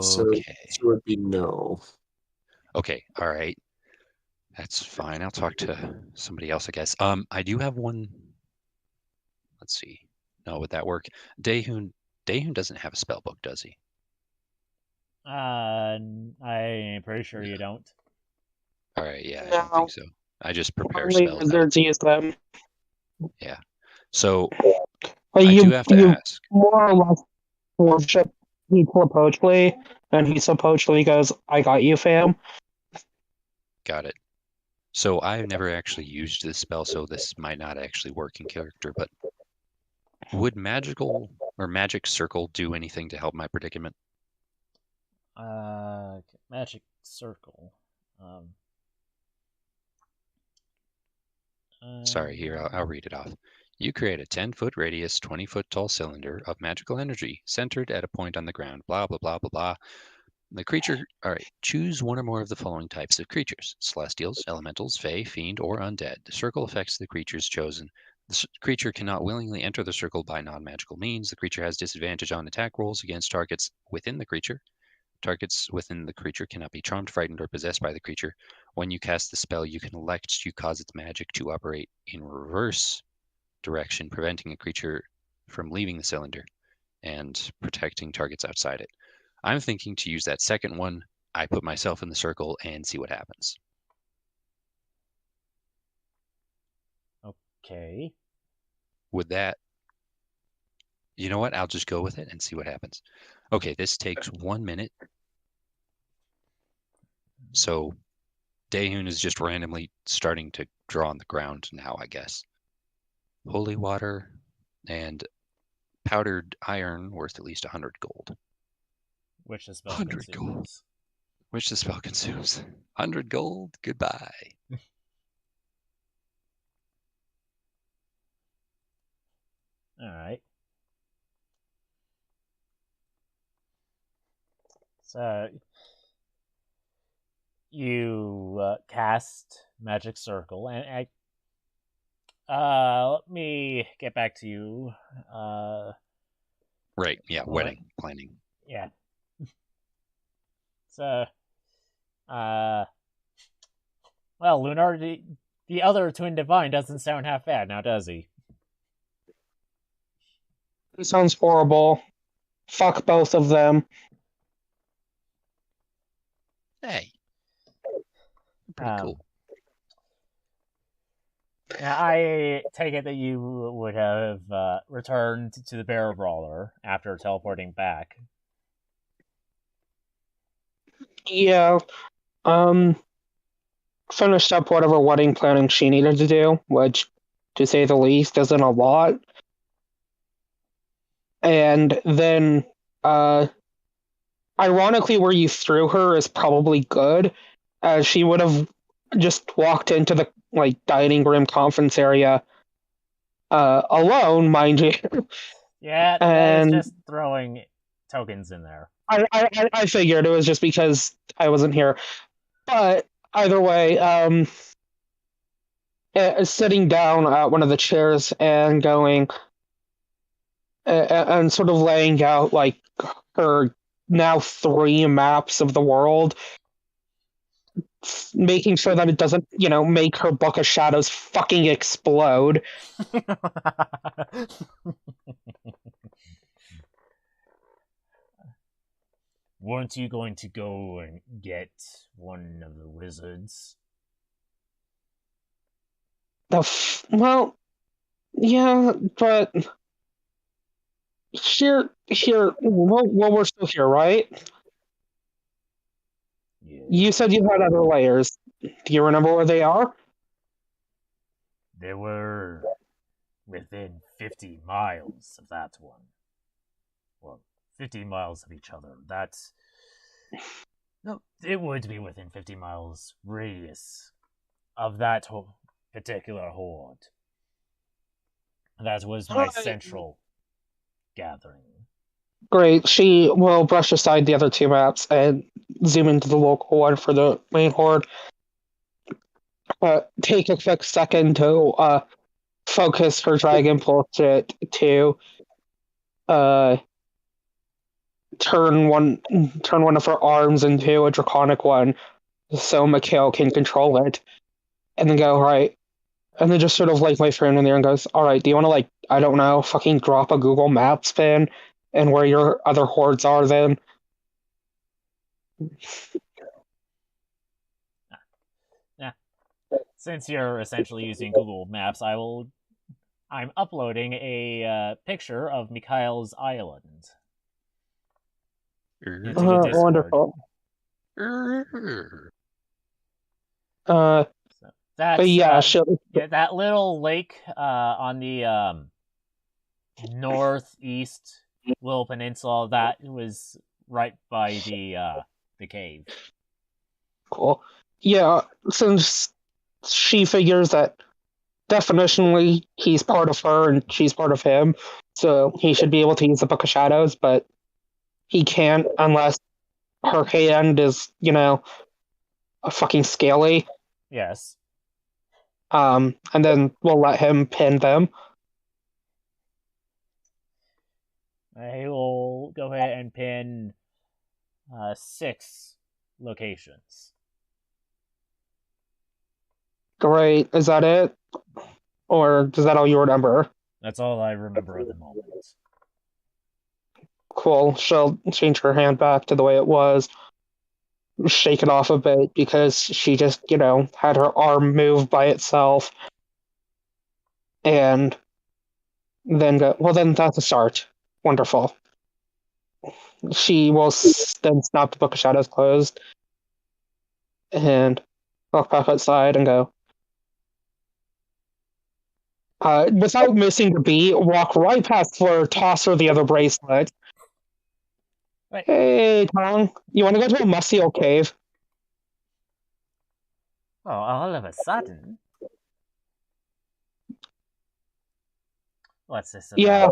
So the Okay. answer would be no. Okay. All right. That's fine. I'll talk to somebody else, I guess. I do have one. Let's see. No, would that work? Daehoon doesn't have a spell book, does he? I'm pretty sure you don't. All right. Yeah, I don't think No, so. I just prepare only spells out of... wizards use them. Yeah. So But I do you have to you ask. more or less worship people approachly, and he supposedly goes, "I got you, fam." Got it. So I've never actually used this spell, so this might not actually work in character, but would magical or magic circle do anything to help my predicament? Magic circle. Um, Sorry, here, I'll read it off. You create a 10-foot radius, 20-foot tall cylinder of magical energy centered at a point on the ground. Blah, blah, blah, blah, blah. The creature, all right, choose one or more of the following types of creatures: celestials, elementals, fae, fiend, or undead. The circle affects the creatures chosen. The creature cannot willingly enter the circle by non magical means. The creature has disadvantage on attack rolls against targets within the creature. Targets within the creature cannot be charmed, frightened, or possessed by the creature. When you cast the spell, you can elect to cause its magic to operate in reverse direction, preventing a creature from leaving the cylinder and protecting targets outside it. I'm thinking to use that second one. I put myself in the circle and see what happens. okay. Would that... You know what? I'll just go with it and see what happens. Okay, this takes 1 minute. So Daehoon is just randomly starting to draw on the ground now, I guess. Holy water and powdered iron worth at least 100 gold. Which the spell 100 gold. consumes. Which the spell consumes. 100 gold, goodbye. Alright. So you cast magic circle, and let me get back to you. Right, yeah, Well, wedding planning. Yeah. So, well, Lunar, the other twin divine doesn't sound half bad now, does he? It sounds horrible. Fuck both of them. Hey, pretty cool. Now, I take it that you would have returned to the Barrel Brawler after teleporting back. Yeah. Finished up whatever wedding planning she needed to do, which, to say the least, isn't a lot. And then, ironically, where you threw her is probably good, as she would have just walked into the dining room conference area alone, mind you. Yeah, that is And just throwing tokens in there. I figured it was just because I wasn't here. But either way, sitting down at one of the chairs and going and sort of laying out like her now 3 maps of the world, making sure that it doesn't, make her book of shadows fucking explode. Weren't you going to go and get one of the wizards? Well, yeah, but well, we're still here, right? Yeah. You said you had other layers. Do you remember where they are? They were within 50 miles of that one. Well, 50 miles of each other. That's... No, it would be within 50 miles radius of that particular horde. That was my central gathering. Great. She will brush aside the other 2 maps and zoom into the local one for the main horde. Take a quick second to focus her dragon bullshit to uh, turn one of her arms into a draconic one so Mikhail can control it. And then go, right. And then just sort of like my friend in there and goes, all right, do you want to, like, I don't know, fucking drop a Google Maps pin and where your other hordes are then? Yeah. Since you're essentially using Google Maps, I'm uploading a picture of Mikhail's island into the Discord. Wonderful. So that's, but yeah, yeah, that little lake on the northeast little peninsula, that was right by the cave. Cool. Yeah, since she figures that definitionally he's part of her and she's part of him, so he should be able to use the Book of Shadows, but he can't unless her hand is, a fucking scaly. Yes. And then we'll let him pin them. I will go ahead and pin 6 locations. Great. Is that it? Or is that all you remember? That's all I remember at the moment. Cool. She'll change her hand back to the way it was. Shake it off a bit because she just, had her arm move by itself. And then go, well, then that's a start. Wonderful. She will then snap the Book of Shadows closed and walk back outside and go, without missing the beat, walk right past Fleur, toss her the other bracelet. Right. Hey, Tong, you want to go to a musty old cave? Oh, all of a sudden? What's this about? Yeah.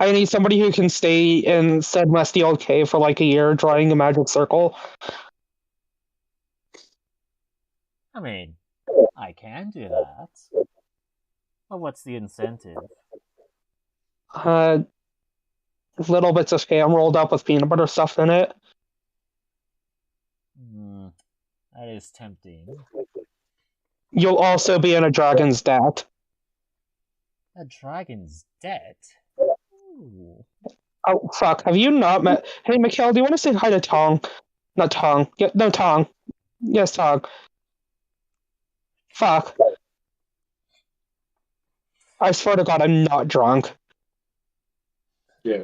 I need somebody who can stay in said musty old cave for like a year, drawing a magic circle. I mean, I can do that. But what's the incentive? Little bits of ham rolled up with peanut butter stuff in it. That is tempting. You'll also be in a dragon's debt. A dragon's debt? Ooh. Oh, fuck. Have you not met... Hey, Mikhail, do you want to say hi to Tong? Not Tong. Yeah, no, Tong. Yes, Tong. Fuck. I swear to God, I'm not drunk. Yeah.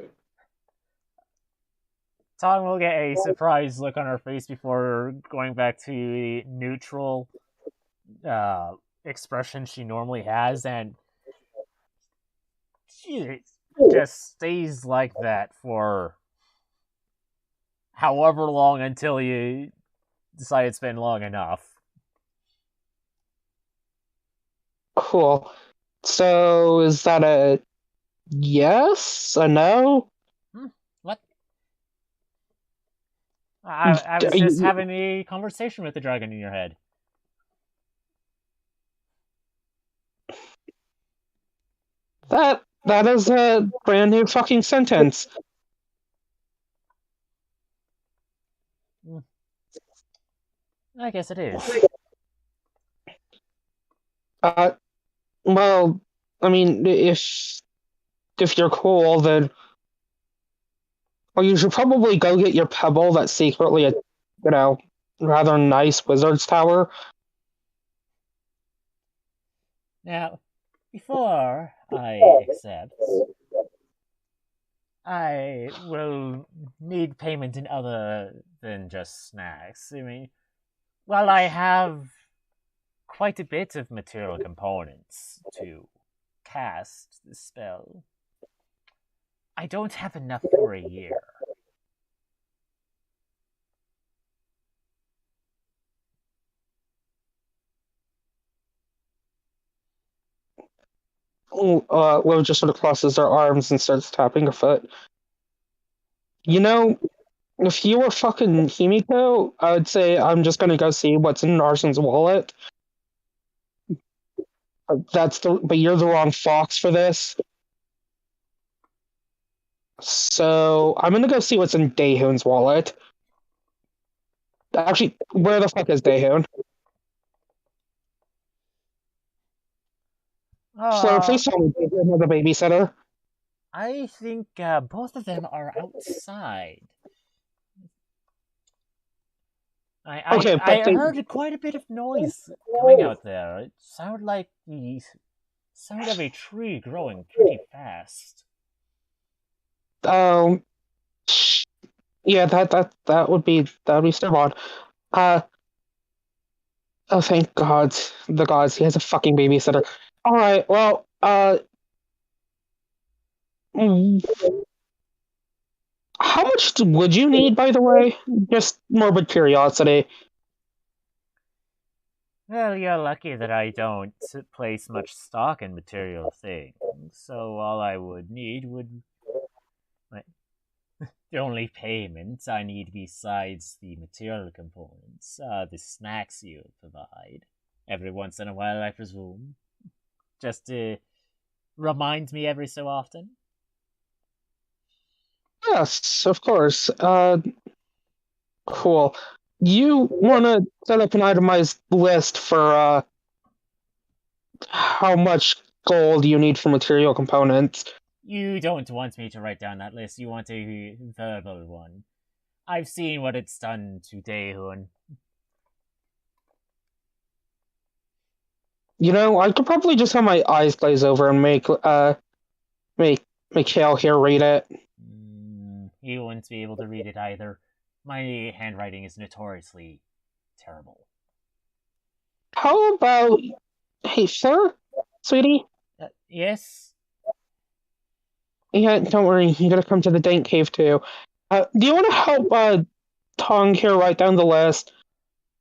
Tong will get a surprised look on her face before going back to the neutral expression she normally has, and she just stays like that for however long until you decide it's been long enough. Cool. So is that a yes? A no? What? I was just having a conversation with the dragon in your head. That is a brand new fucking sentence. I guess it is. Well, I mean, if you're cool, then well, you should probably go get your pebble that's secretly a, rather nice wizard's tower. Now, before I accept, I will need payment in other than just snacks. I mean, while I have quite a bit of material components to cast the spell, I don't have enough for a year. Will just sort of crosses their arms and starts tapping her foot. You know, if you were fucking Himiko, I would say I'm just gonna go see what's in Arson's wallet. But you're the wrong fox for this. So I'm gonna go see what's in Daehoon's wallet. Actually, where the fuck is Daehoon? Fleur, please tell me Daehoon has a babysitter. I think both of them are outside. I heard quite a bit of noise coming out there. It sounded like the sound of a tree growing pretty fast. Yeah, that would be still odd. Oh, thank God, the gods, he has a fucking babysitter. All right, well, how much would you need, by the way? Just morbid curiosity. Well, you're lucky that I don't place much stock in material things, so all I would need would... the only payments I need besides the material components are the snacks you provide. Every once in a while, I presume. Just to remind me every so often. Yes, of course. Cool. You want to set up an itemized list for how much gold you need for material components? You don't want me to write down that list. You want a verbal one. I've seen what it's done to Daehoon. You know, I could probably just have my eyes glaze over and make Hale here read it. He wouldn't be able to read it either. My handwriting is notoriously terrible. How about... Hey, sir? Sweetie? Yes? Yeah, don't worry. You gotta come to the dank cave, too. Do you want to help Tong here write down the list?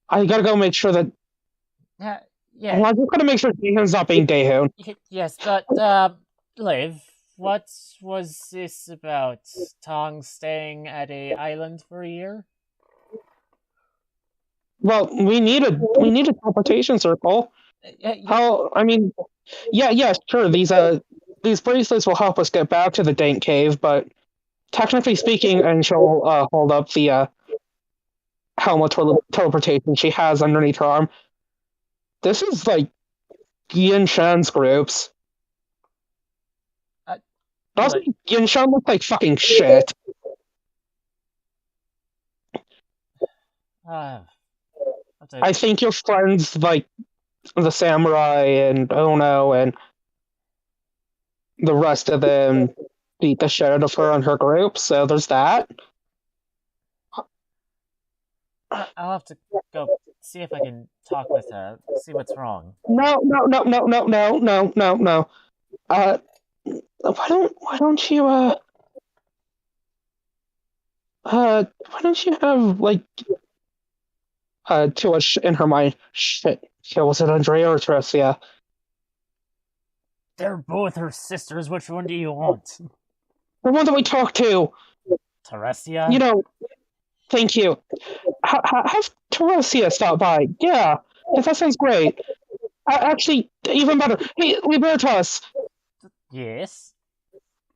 I gotta go make sure that... yeah. I just gotta make sure Daehoon's not being Daehoon. Yes, but, Liv, what was this about Tong staying at a island for a year? Well, we need a teleportation circle. Sure. These bracelets will help us get back to the dank cave, but technically speaking, and she'll hold up the helmet teleportation she has underneath her arm. This is like Yin Shan's groups. Doesn't Yin Shan look like fucking shit? I think your friends like the samurai and Ono and the rest of them beat the shit out of her and her group, so there's that. I'll have to go see if I can talk with her, see what's wrong. No. Why don't you have like to in her mind, shit, was it Andrea or Teresia? They're both her sisters. Which one do you want? The one that we talked to. Teresia? You know, thank you. Have Teresia stop by. Yeah, that sounds great. Actually, even better. Hey, Libertas, Yes?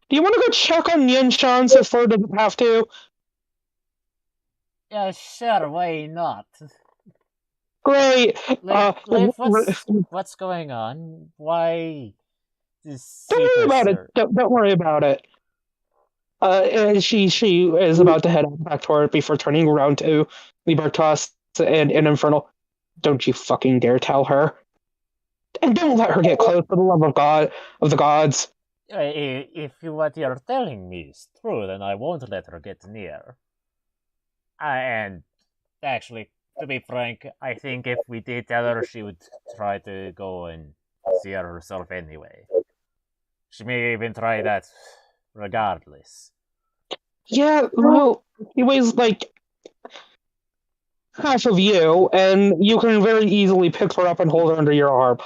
do you want to go check on Yin Shan so Fleur doesn't have to? Yeah, sure, why not? Great. Liv, what's going on? Why this Don't worry about it. Don't worry about it. And she is about to head back toward before turning around to Libertas and Infernal. Don't you fucking dare tell her. And don't let her get close, for the love of God, of the gods. If what you're telling me is true, then I won't let her get near. And actually, to be frank, I think if we did tell her, she would try to go and see her herself anyway. She may even try that regardless. Yeah, well, he weighs like half of you, and you can very easily pick her up and hold her under your arm.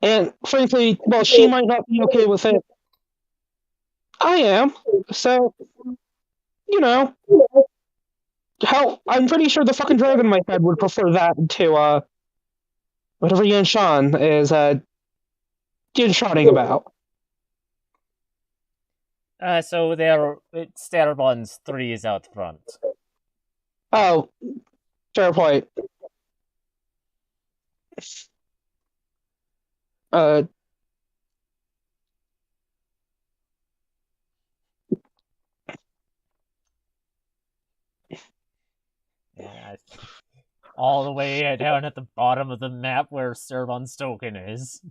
And frankly, well, she might not be okay with it. I am. So, you know, hell, I'm pretty sure the fucking dragon in my head would prefer that to, whatever Yan Shan is, ginshotting about. So there, Starbone's 3 is out front. Oh, fair point. Yeah, all the way down at the bottom of the map where Starbone's token is.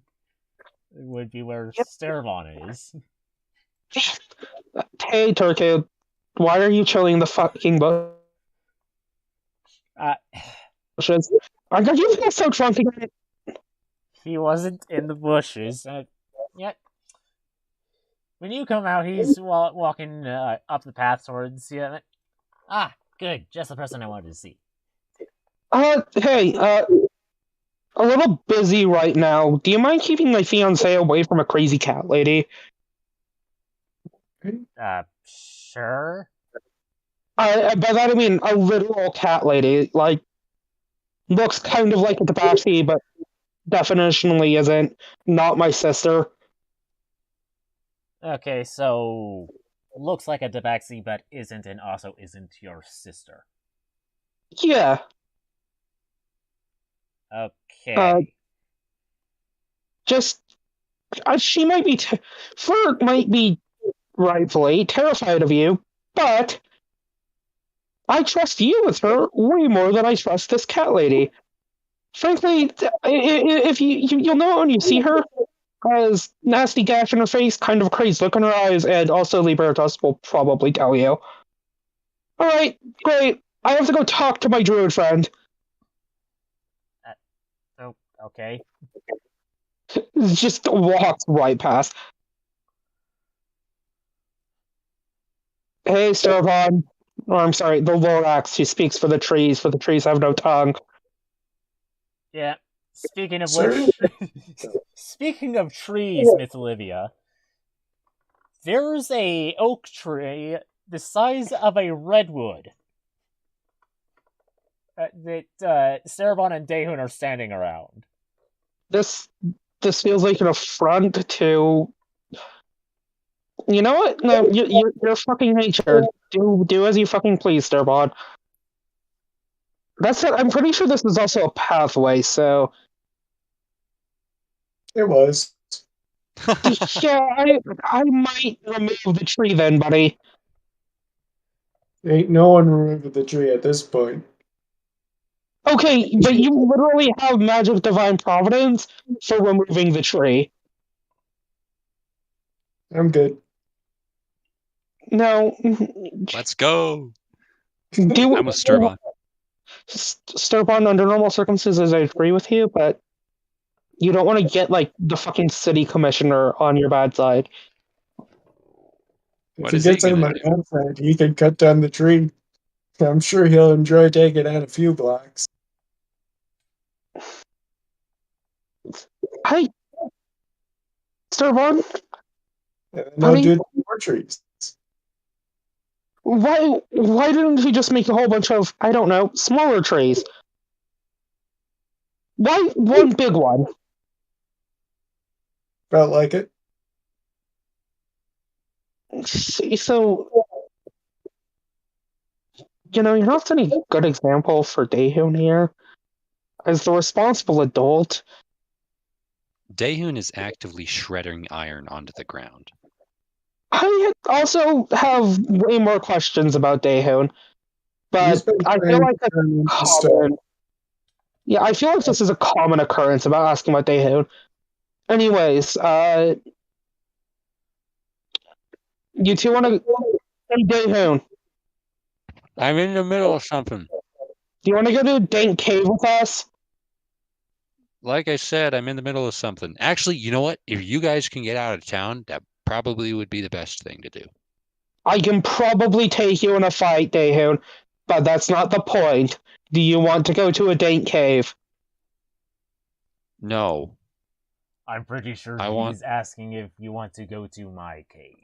It would be where Starbon is. Hey, Turku, why are you chilling the fucking bushes? Are you being so drunk again? He wasn't in the bushes. Yet, when you come out, he's walking up the path towards you. Ah, good. Just the person I wanted to see. Hey, a little busy right now. Do you mind keeping my fiance away from a crazy cat lady? Sure. By that I mean a literal cat lady. Like, looks kind of like a tabaxi, but definitionally isn't. Not my sister. Okay, so looks like a Tabaxi, but isn't, and also isn't your sister. Yeah. Okay. Just, she might be, Fleur might be rightfully terrified of you, but I trust you with her way more than I trust this cat lady. Frankly, if you'll know when you see her, has nasty gash in her face, kind of a crazy look in her eyes, and also Libertas will probably tell you. Alright, great. I have to go talk to my druid friend. Okay. Just walks right past. Hey, Starvon. Or I'm sorry, the Lorax who speaks for the trees have no tongue. Yeah. Speaking of Sir? which, speaking of trees, Miss Olivia, there's a oak tree the size of a redwood that Cerebon and Dehun are standing around. This feels like an affront to. You know what? No, you're fucking nature. Do as you fucking please, Starboard. That's it. I'm pretty sure this is also a pathway, so It was. yeah, I might remove the tree then, buddy. Ain't no one removed the tree at this point. Okay, but you literally have magic divine providence for removing the tree. I'm good. No, Let's go. do I'm a Sturbon. Sturbon under normal circumstances. I agree with you, but you don't want to get like the fucking city commissioner on your bad side. If What he is he gets on gonna my do? bad side, he can cut down the tree. I'm sure he'll enjoy taking out a few blocks. Hey, Swan, No, buddy, dude, more trees. why didn't he just make a whole bunch of, I don't know, smaller trees? Why one big one? Felt like it. So, you're not setting a good example for Daehoon here. As the responsible adult, Daehoon is actively shredding iron onto the ground. I also have way more questions about Daehoon, He's but been I feel trying like to that's turn into stone. common. Yeah, I feel like this is a common occurrence about asking about Daehoon. Anyways, you two want to Daehoon? I'm in the middle of something. Do you want to go to a dank cave with us? Like I said, I'm in the middle of something. Actually, you know what? If you guys can get out of town, that probably would be the best thing to do. I can probably take you in a fight, Daehoon, but that's not the point. Do you want to go to a dank cave? No. I'm pretty sure I he's want- asking if you want to go to my cave,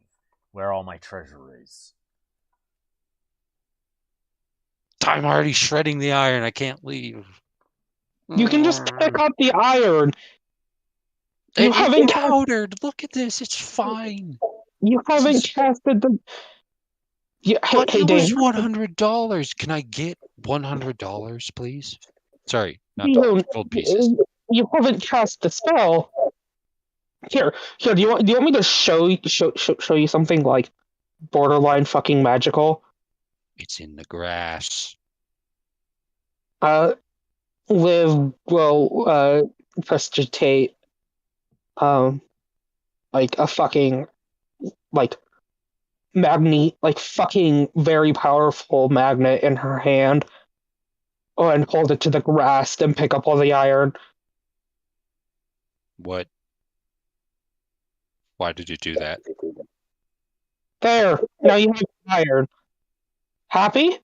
where all my treasure is. I'm already shredding the iron. I can't leave. You can just pick up the iron. You It's haven't powdered. Look at this. It's fine. You haven't casted the. Yeah, But hey, it Dave. was $100. Can I get $100, please? Sorry, not You, dollars. Gold pieces. you haven't cast the spell. Here. Do you want me to show you something like borderline fucking magical? It's in the grass. Liv will prestigitate like a fucking like like fucking very powerful magnet in her hand. Oh, and hold it to the grass, then pick up all the iron. What? Why did you do that? There. Now you have iron. Happy?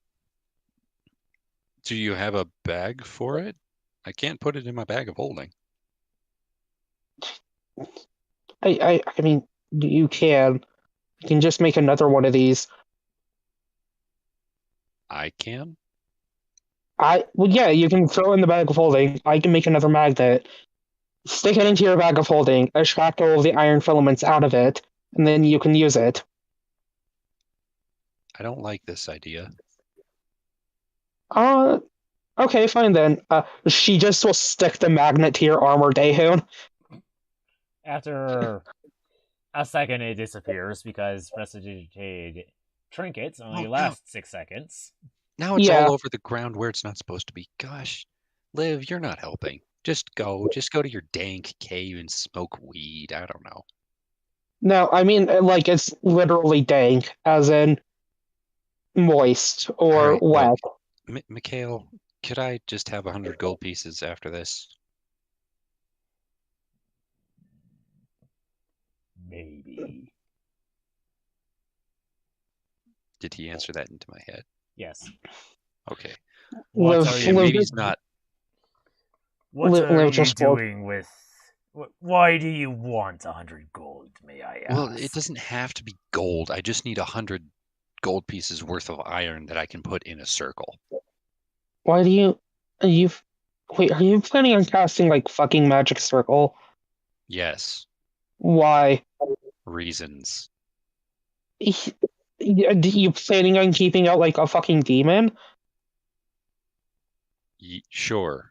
Do you have a bag for it? I can't put it in my bag of holding. I mean, you can. You can just make another one of these. I can? Well, yeah, you can throw in the bag of holding. I can make another magnet. Stick it into your bag of holding, extract all of the iron filaments out of it, and then you can use it. I don't like this idea. Okay, fine then. She just will stick the magnet to your armor, Daehoon. After a second, it disappears because prestidigitated trinkets only Oh, last 6 seconds. Now it's Yeah. all over the ground where it's not supposed to be. Gosh, Liv, you're not helping. Just go to your dank cave and smoke weed. I don't know. No, I mean, like, it's literally dank, as in moist or All wet. right, Mikhail, could I just have 100 gold pieces after this? Maybe. Did he answer that into my head? Yes. Okay. What Liv- are Okay, you? maybe he's not. What Liv are you just spoke. doing with? Why do you want 100 gold? May I ask? Well, it doesn't have to be gold. I just need 100 gold pieces worth of iron that I can put in a circle. Why do you? Wait, are you planning on casting, like, fucking magic circle? Yes, Why? reasons. You planning on keeping out, like, a fucking demon? Sure.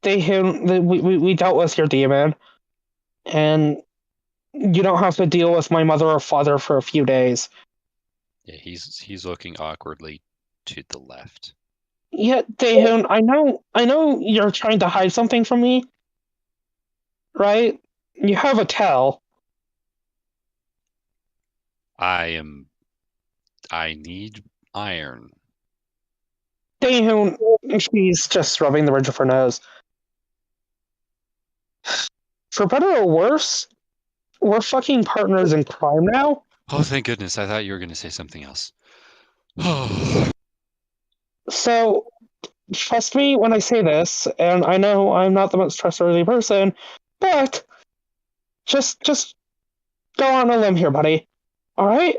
We dealt with your demon, and you don't have to deal with my mother or father for a few days. Yeah, he's looking awkwardly to the left. Yeah, Daehoon, I know you're trying to hide something from me, right? You have a tell. I need iron. Daehoon, she's just rubbing the ridge of her nose. For better or worse, we're fucking partners in crime now. Oh, thank goodness. I thought you were going to say something else. So, trust me when I say this, and I know I'm not the most trustworthy person, but just go on a limb here, buddy. All right?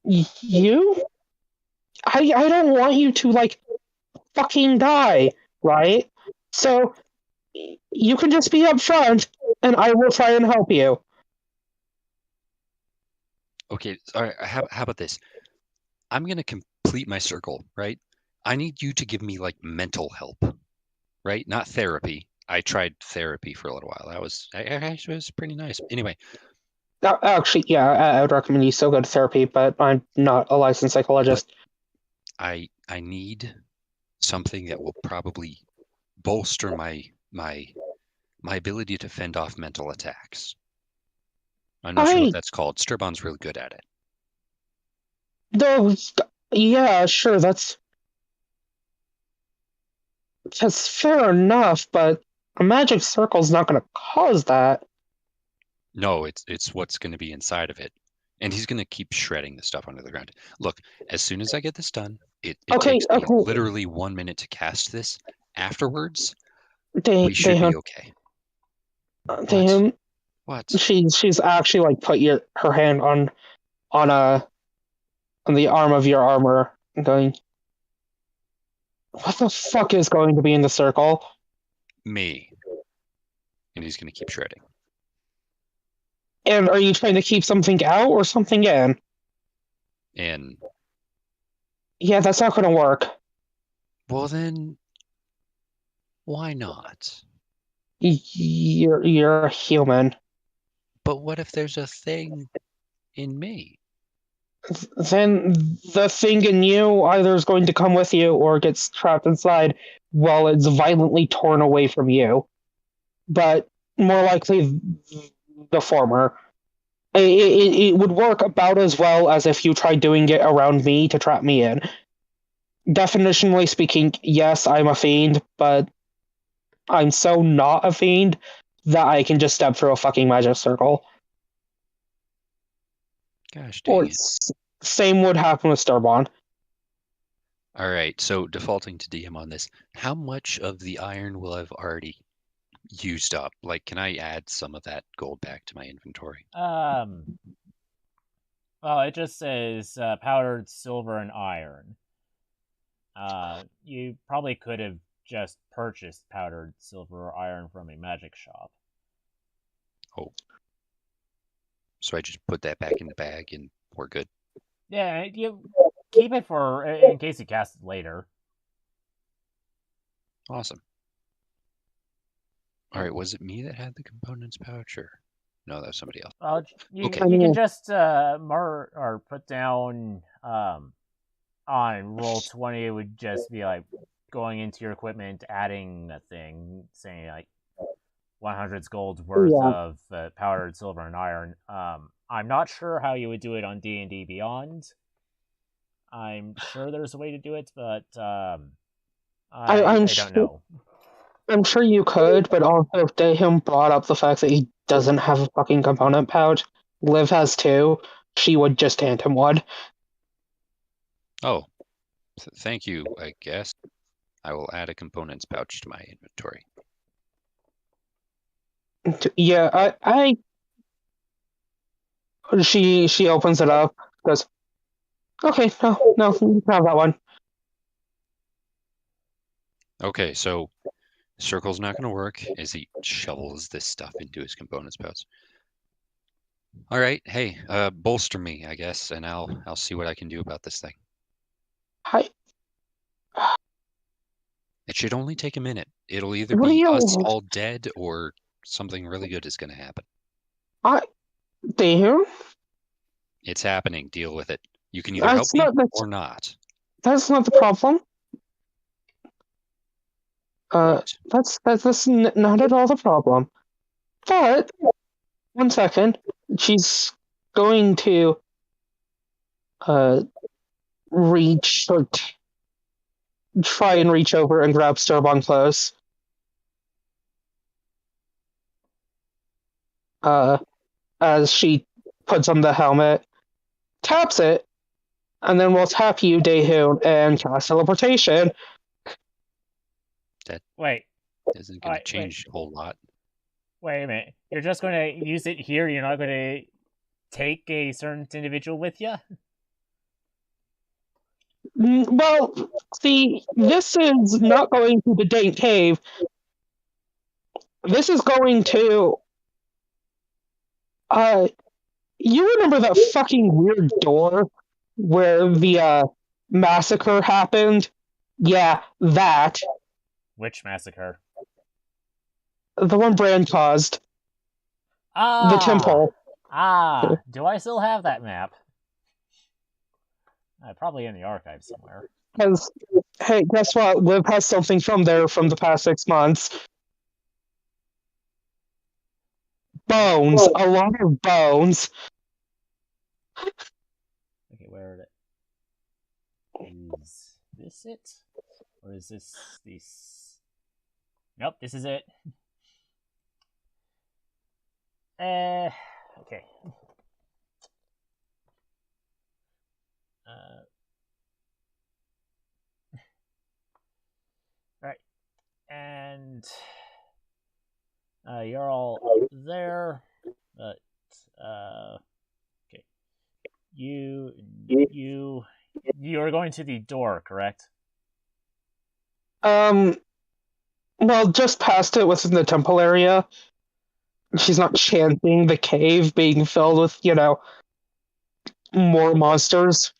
You? I don't want you to, like, fucking die, right? So, you can just be upfront, and I will try and help you. Okay, all right. How about this? I'm gonna complete my circle, right? I need you to give me like mental help, right? Not therapy. I tried therapy for a little while. That was actually was pretty nice. Anyway, Actually, yeah, I would recommend you still go to therapy, but I'm not a licensed psychologist. I need something that will probably bolster my ability to fend off mental attacks. I'm not sure what that's called. Sturbon's really good at it. Those, yeah, sure, that's fair enough, but a magic circle's not going to cause that. No, it's what's going to be inside of it. And he's going to keep shredding the stuff under the ground. Look, as soon as I get this done, it takes me literally 1 minute to cast this. Afterwards, we should be okay. Damn. What? She's actually like put her hand on the arm of your armor and going, what the fuck is going to be in the circle? Me. And he's going to keep shredding. And are you trying to keep something out or something in? In. Yeah, that's not going to work. Well then, why not? You're a human. But what if there's a thing in me? Then the thing in you either is going to come with you or gets trapped inside while it's violently torn away from you. But more likely the former. It would work about as well as if you tried doing it around me to trap me in. Definitionally speaking, yes, I'm a fiend, but I'm so not a fiend that I can just step through a fucking magic circle. Gosh dang it. Same would happen with Starbond. All right, so defaulting to DM on this, how much of the iron will I've already used up? Like, can I add some of that gold back to my inventory? Well, it just says powdered silver and iron. You probably could have just purchased powdered silver or iron from a magic shop. Oh. So I just put that back in the bag and we're good. Yeah, you keep it for in case you cast it later. Awesome. All right, was it me that had the components pouch or no? That was somebody else. Well, you Okay. you can just or put down on Roll20. It would just be like going into your equipment, adding a thing, saying like 100 gold worth of powdered silver and iron. I'm not sure how you would do it on D&D Beyond. I'm sure there's a way to do it, but I don't know. I'm sure you could, but also if Dahim brought up the fact that he doesn't have a fucking component pouch, Liv has two, she would just hand him one. Oh, thank you, I guess. I will add a components pouch to my inventory. Yeah, She opens it up, goes, okay, no, you can have that one. Okay, so circle's not going to work as he shovels this stuff into his components pouch. All right, hey, bolster me, I guess, and I'll see what I can do about this thing. It should only take a minute. It'll either be us all dead or something really good is going to happen. Damn. It's happening. Deal with it. You can either help me or not. That's not the problem. That's not at all the problem. But 1 second, she's going to reach or try and reach over and grab Starbond close. As she puts on the helmet, taps it, and then we'll tap you, Daehoon, and cast teleportation That Wait, isn't going to Alright, change a whole lot. wait a minute. You're just going to use it here? You're not going to take a certain individual with you? Well, see, this is not going to the Dank Cave. This is going to. You remember that fucking weird door where the massacre happened? Yeah, that. Which massacre? The one Brand caused. Ah! The temple. Ah! Do I still have that map? Probably in the archive somewhere. Because, hey, guess what? Liv has something from there from the past 6 months. Bones. A lot of bones. Okay, where are it? Is this it? Or is this? Nope, this is it. Okay. Right. And you're all there, but okay. You're going to the door, correct? Well, just past it within the temple area. She's not chanting the cave being filled with, more monsters.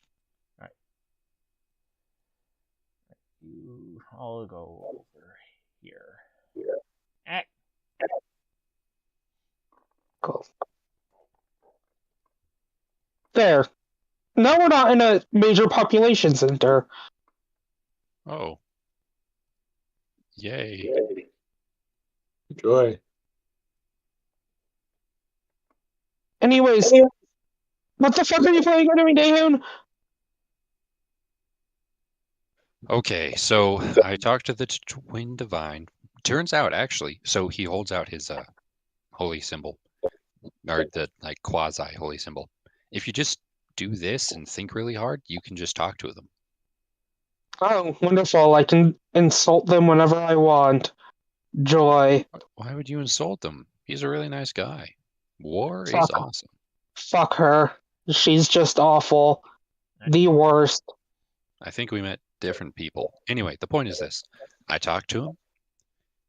Right. I'll go over here. Cool. There. Now we're not in a major population center. Oh. Yay. Joy. Anyways, what the fuck are you playing on Daehoon? Okay, so I talked to the Twin Divine. Turns out, actually, so he holds out his holy symbol, or the like quasi holy symbol. If you just do this and think really hard, you can just talk to them. Oh, wonderful. I can insult them whenever I want. Joy. Why would you insult them? He's a really nice guy. War is Fuck. awesome. Fuck her. She's just awful. The worst. I think we met different people. Anyway, the point is this. I talked to him,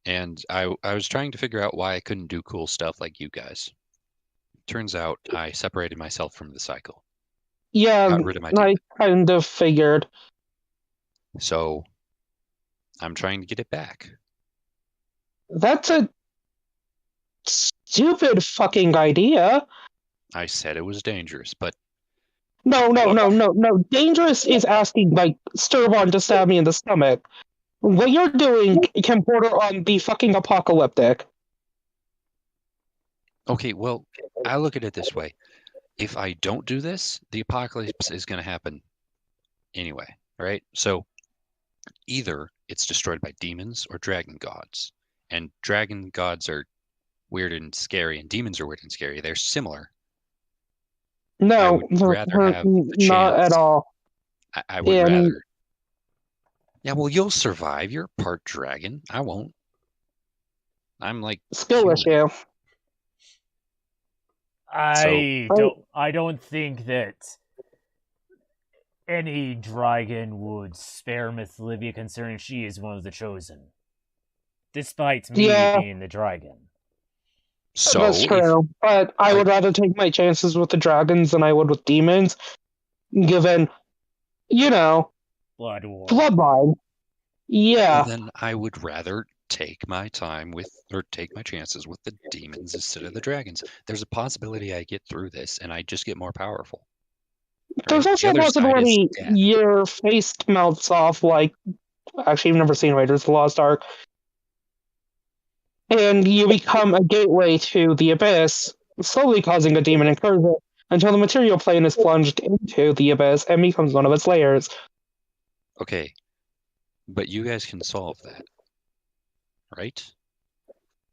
and I was trying to figure out why I couldn't do cool stuff like you guys. Turns out I separated myself from the cycle. Yeah, Got rid of my I demon. kind of figured. So I'm trying to get it back. That's a stupid fucking idea. I said it was dangerous, but No. Dangerous is asking, like, Sturban to stab me in the stomach. What you're doing can border on the fucking apocalyptic. okay, well, I look at it this way. If I don't do this, the apocalypse is going to happen anyway, right? So either it's destroyed by demons or dragon gods. And dragon gods are weird and scary, and demons are weird and scary. They're similar. I No, would rather have the not chance. at all. I would rather. Yeah, well, you'll survive. You're part dragon. I won't. I'm like Skill human. issue. I don't think that any dragon would spare Miss Livia considering she is one of the chosen. Despite me being the dragon. So that's true. But I would rather take my chances with the dragons than I would with demons. Given, Blood War. Bloodline. Yeah. Well, then I would rather take my time with, or take my chances with the demons instead of the dragons. There's a possibility I get through this and I just get more powerful. There's right? also a possibility your face melts off, like, actually, you've never seen Raiders of the Lost Ark. And you become a gateway to the Abyss, slowly causing a demon incursion until the material plane is plunged into the Abyss and becomes one of its layers. Okay, but you guys can solve that, right?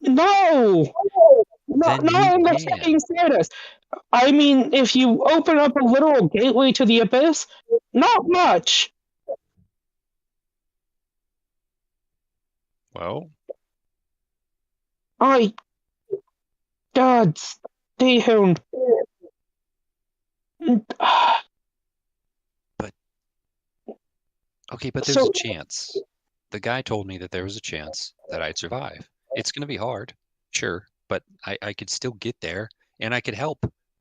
No! Then Not in the you fucking status. I mean, if you open up a literal gateway to the Abyss, not much. Well, God, stay home. okay, but there's So a chance. The guy told me that there was a chance that I'd survive. It's going to be hard, sure, but I could still get there, and I could help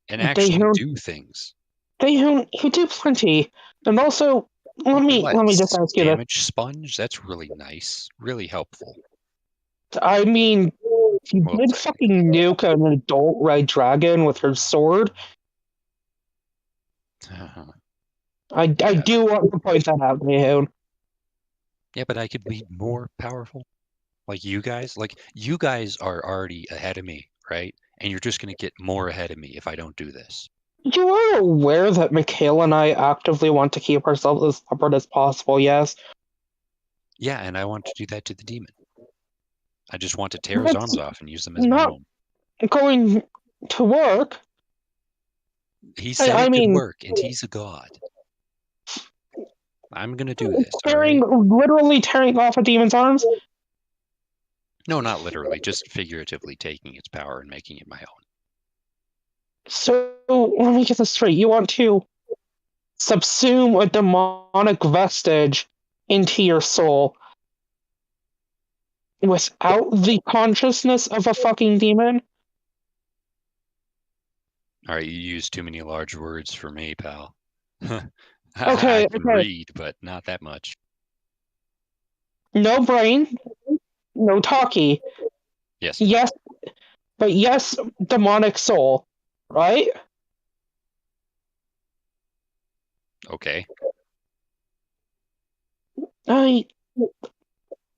and actually Daehoon, do things. Daehoon, you do plenty. And also, let me What? just ask you this. Damage sponge? That's really nice. Really helpful. I mean, you Well, did fucking nuke an adult red dragon with her sword. I Yeah. do want to point that out, Daehoon. Yeah, but I could be more powerful. Like you guys are already ahead of me, right? And you're just going to get more ahead of me if I don't do this. You are aware that Mikhail and I actively want to keep ourselves as separate as possible, yes? Yeah, and I want to do that to the demon. I just want to tear his That's arms off and use them as my not own. going to work. He said I it could mean, work, and he's a god. I'm going to do this, all right? literally tearing off a demon's arms? No, not literally, just figuratively taking its power and making it my own. So, let me get this straight. You want to subsume a demonic vestige into your soul without the consciousness of a fucking demon? All right, you use too many large words for me, pal. I Okay, can okay. read, but not that much. No brain, no talkie. Yes. Yes, but yes, demonic soul, right? Okay.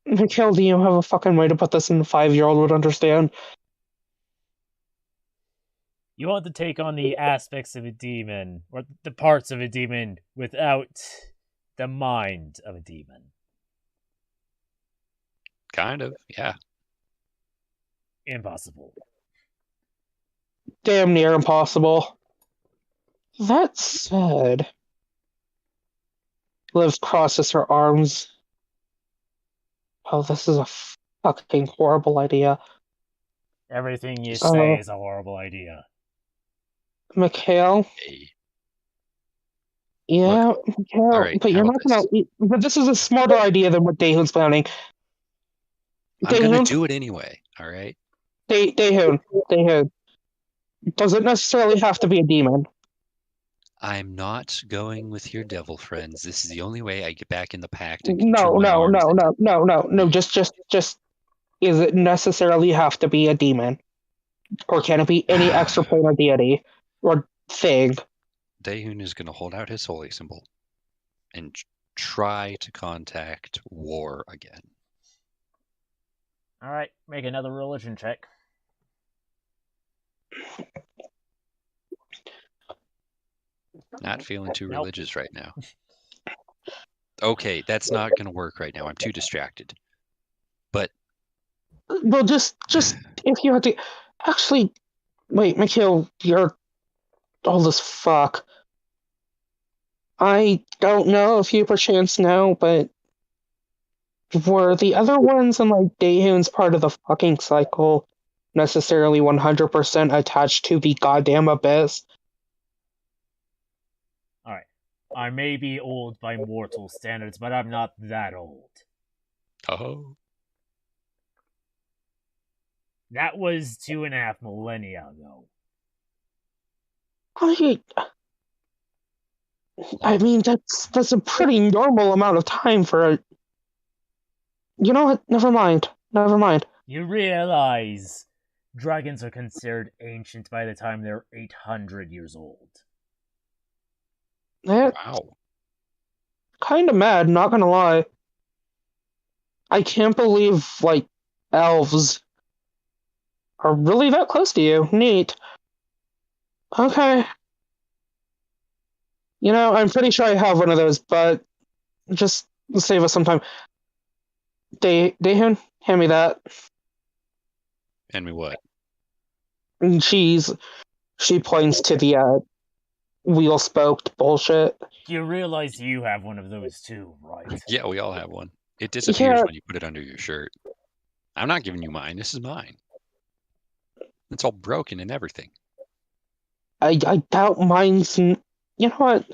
Mikhail, do you have a fucking way to put this in a 5-year-old would understand? You want to take on the aspects of a demon, or the parts of a demon, without the mind of a demon. Kind of, yeah. Impossible. Damn near impossible. That said, Liv crosses her arms. Oh, this is a fucking horrible idea. Everything you say is a horrible idea. Mikhail? Hey. Yeah, Look, Mikhail, all right, but how you're about not gonna. But this is a smarter idea than what Daehoon's planning. I'm going to do it anyway, all right? Daehoon. Does it necessarily have to be a demon? I'm not going with your devil friends. This is the only way I get back in the pact and can No, turn my no, arms no, into... no, no, no, no. Just. Is it necessarily have to be a demon, or can it be any extra plane or deity or thing? Daehoon is going to hold out his holy symbol and try to contact war again. All right, make another religion check. Not feeling too Nope. religious right now. Okay, that's not going to work right now. I'm too distracted. But Well, just if you had to actually wait, Mikhail, you're old as fuck. I don't know if you perchance know, but were the other ones in like Daehoon's part of the fucking cycle necessarily 100% attached to the goddamn abyss? Alright. I may be old by mortal standards, but I'm not that old. oh, That was 2.5 millennia ago. I mean that's a pretty normal amount of time for a. You know what? Never mind. You realize dragons are considered ancient by the time they're 800 years old. wow. Kind of mad, not gonna lie. I can't believe, like, elves are really that close to you. Neat. Okay. You know, I'm pretty sure I have one of those, but just save us some time. Daehoon, hand me that. And me what? And she points to the wheel spoked bullshit. You realize you have one of those too, right? Yeah, we all have one. It disappears Yeah. when you put it under your shirt. I'm not giving you mine. This is mine. It's all broken and everything. I doubt mine's. You know what?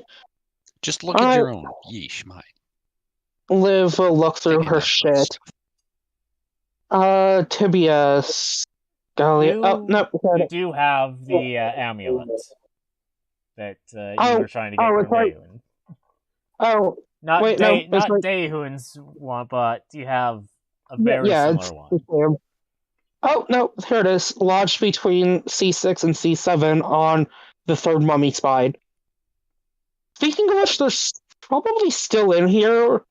Just look at your own. Yeesh, mine. Liv will look through Thinking her that about shit. stuff. Tibia, Scalia. Oh no, You do have the amulet that you Oh, were trying to get oh, from it's right. Daehun. Oh, Not wait, no, not that's right. Daehun's one, but you have a very Yeah, similar it's one. the same. Oh no, here it is, lodged between C6 and C7 on the third mummy spine. Speaking of which, they're probably still in here.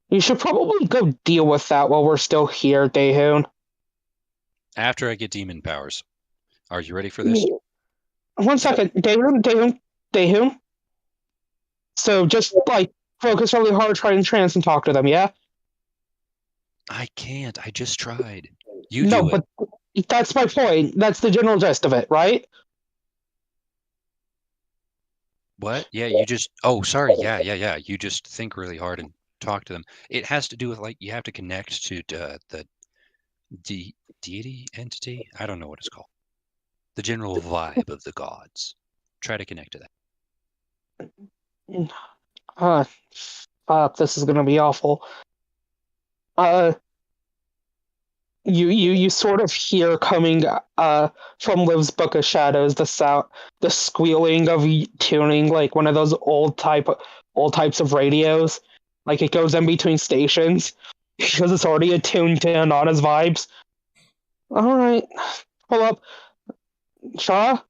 You should probably go deal with that while we're still here, Daehun. After I get demon powers. Are you ready for this? 1 second, Daehun. So just focus really hard, try and trance and talk to them, yeah? I can't. I just tried. You No, do it. but that's my point. That's the general gist of it, right? What? Yeah, you just. Oh, sorry. Yeah. You just think really hard and talk to them. It has to do with you have to connect to the deity entity. I don't know what it's called. The general vibe of the gods. Try to connect to that. Fuck, this is gonna be awful. You sort of hear coming from Liv's Book of Shadows the squealing of tuning like one of those old types of radios. Like it goes in between stations because it's already attuned to Anana's vibes. All right, hold up, Shara.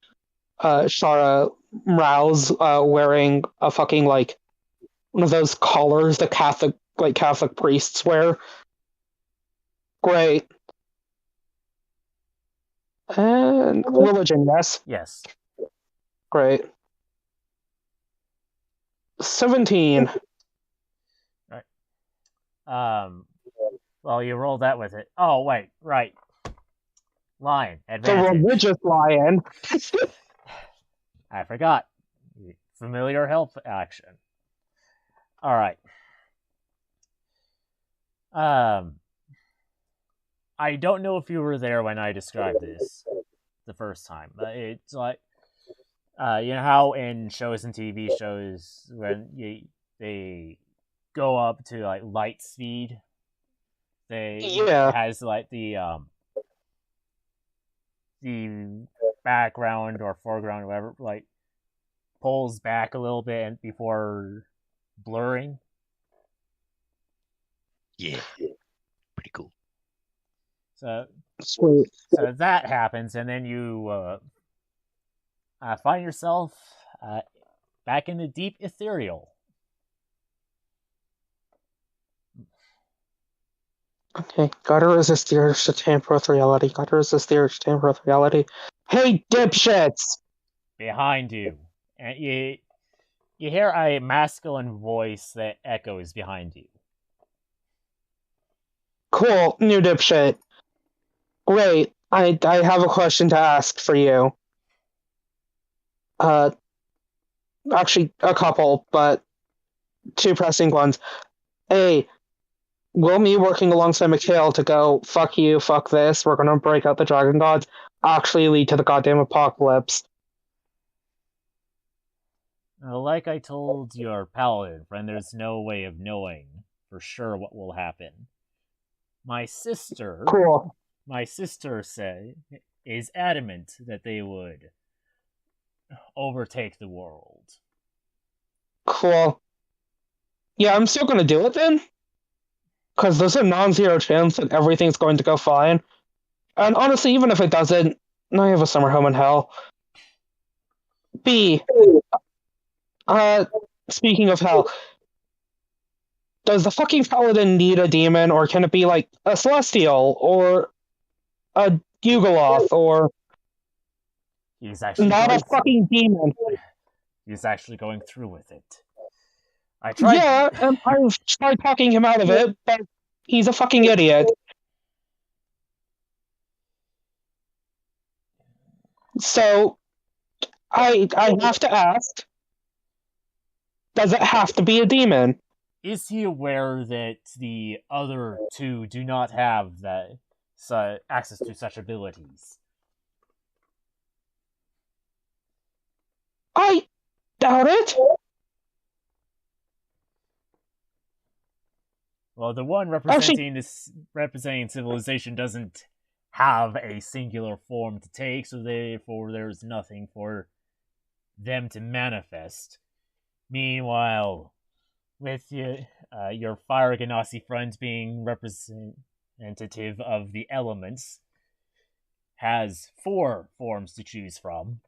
Shara Rouse wearing a fucking one of those collars the Catholic priests wear. Great. And religion, yes. Yes. Great. 17. Well, you rolled that with it. Oh, wait, right. Lion, The advantage. religious lion. I forgot. Familiar help action. All right. I don't know if you were there when I described this the first time, but it's like, you know how in shows and TV shows when they go up to light speed, it has the background or foreground or whatever pulls back a little bit before blurring. Yeah, pretty cool. So Sweet. So that happens, and then you find yourself back in the deep ethereal. Okay, gotta resist the urge to tamper with reality. Gotta resist the urge to tamper with reality. Hey, dipshits! Behind you, and you hear a masculine voice that echoes behind you. Cool, new dipshit. Great, I have a question to ask for you. Actually, a couple, but two pressing ones. A, will me working alongside Mikhail to go, fuck you, fuck this, we're gonna break out the Dragon Gods, actually lead to the goddamn apocalypse? Like I told your paladin friend, there's no way of knowing for sure what will happen. My sister Cool. Is adamant that they would overtake the world. Cool. Yeah, I'm still gonna do it then. Because there's a non-zero chance that everything's going to go fine. And honestly, even if it doesn't, I have a summer home in hell. B. Speaking of hell, does the fucking paladin need a demon, or can it be like a celestial, or a Yugoloth, or He's actually not a fucking demon? He's actually going through with it. I tried. Yeah, and I've tried talking him out of it, but he's a fucking idiot. So, I have to ask, does it have to be a demon? is he aware that the other two do not have that access to such abilities? I doubt it. Well, the one representing civilization doesn't have a singular form to take, so therefore there's nothing for them to manifest. Meanwhile, with your Fire Ganassi friend being representative of the elements, has 4 forms to choose from.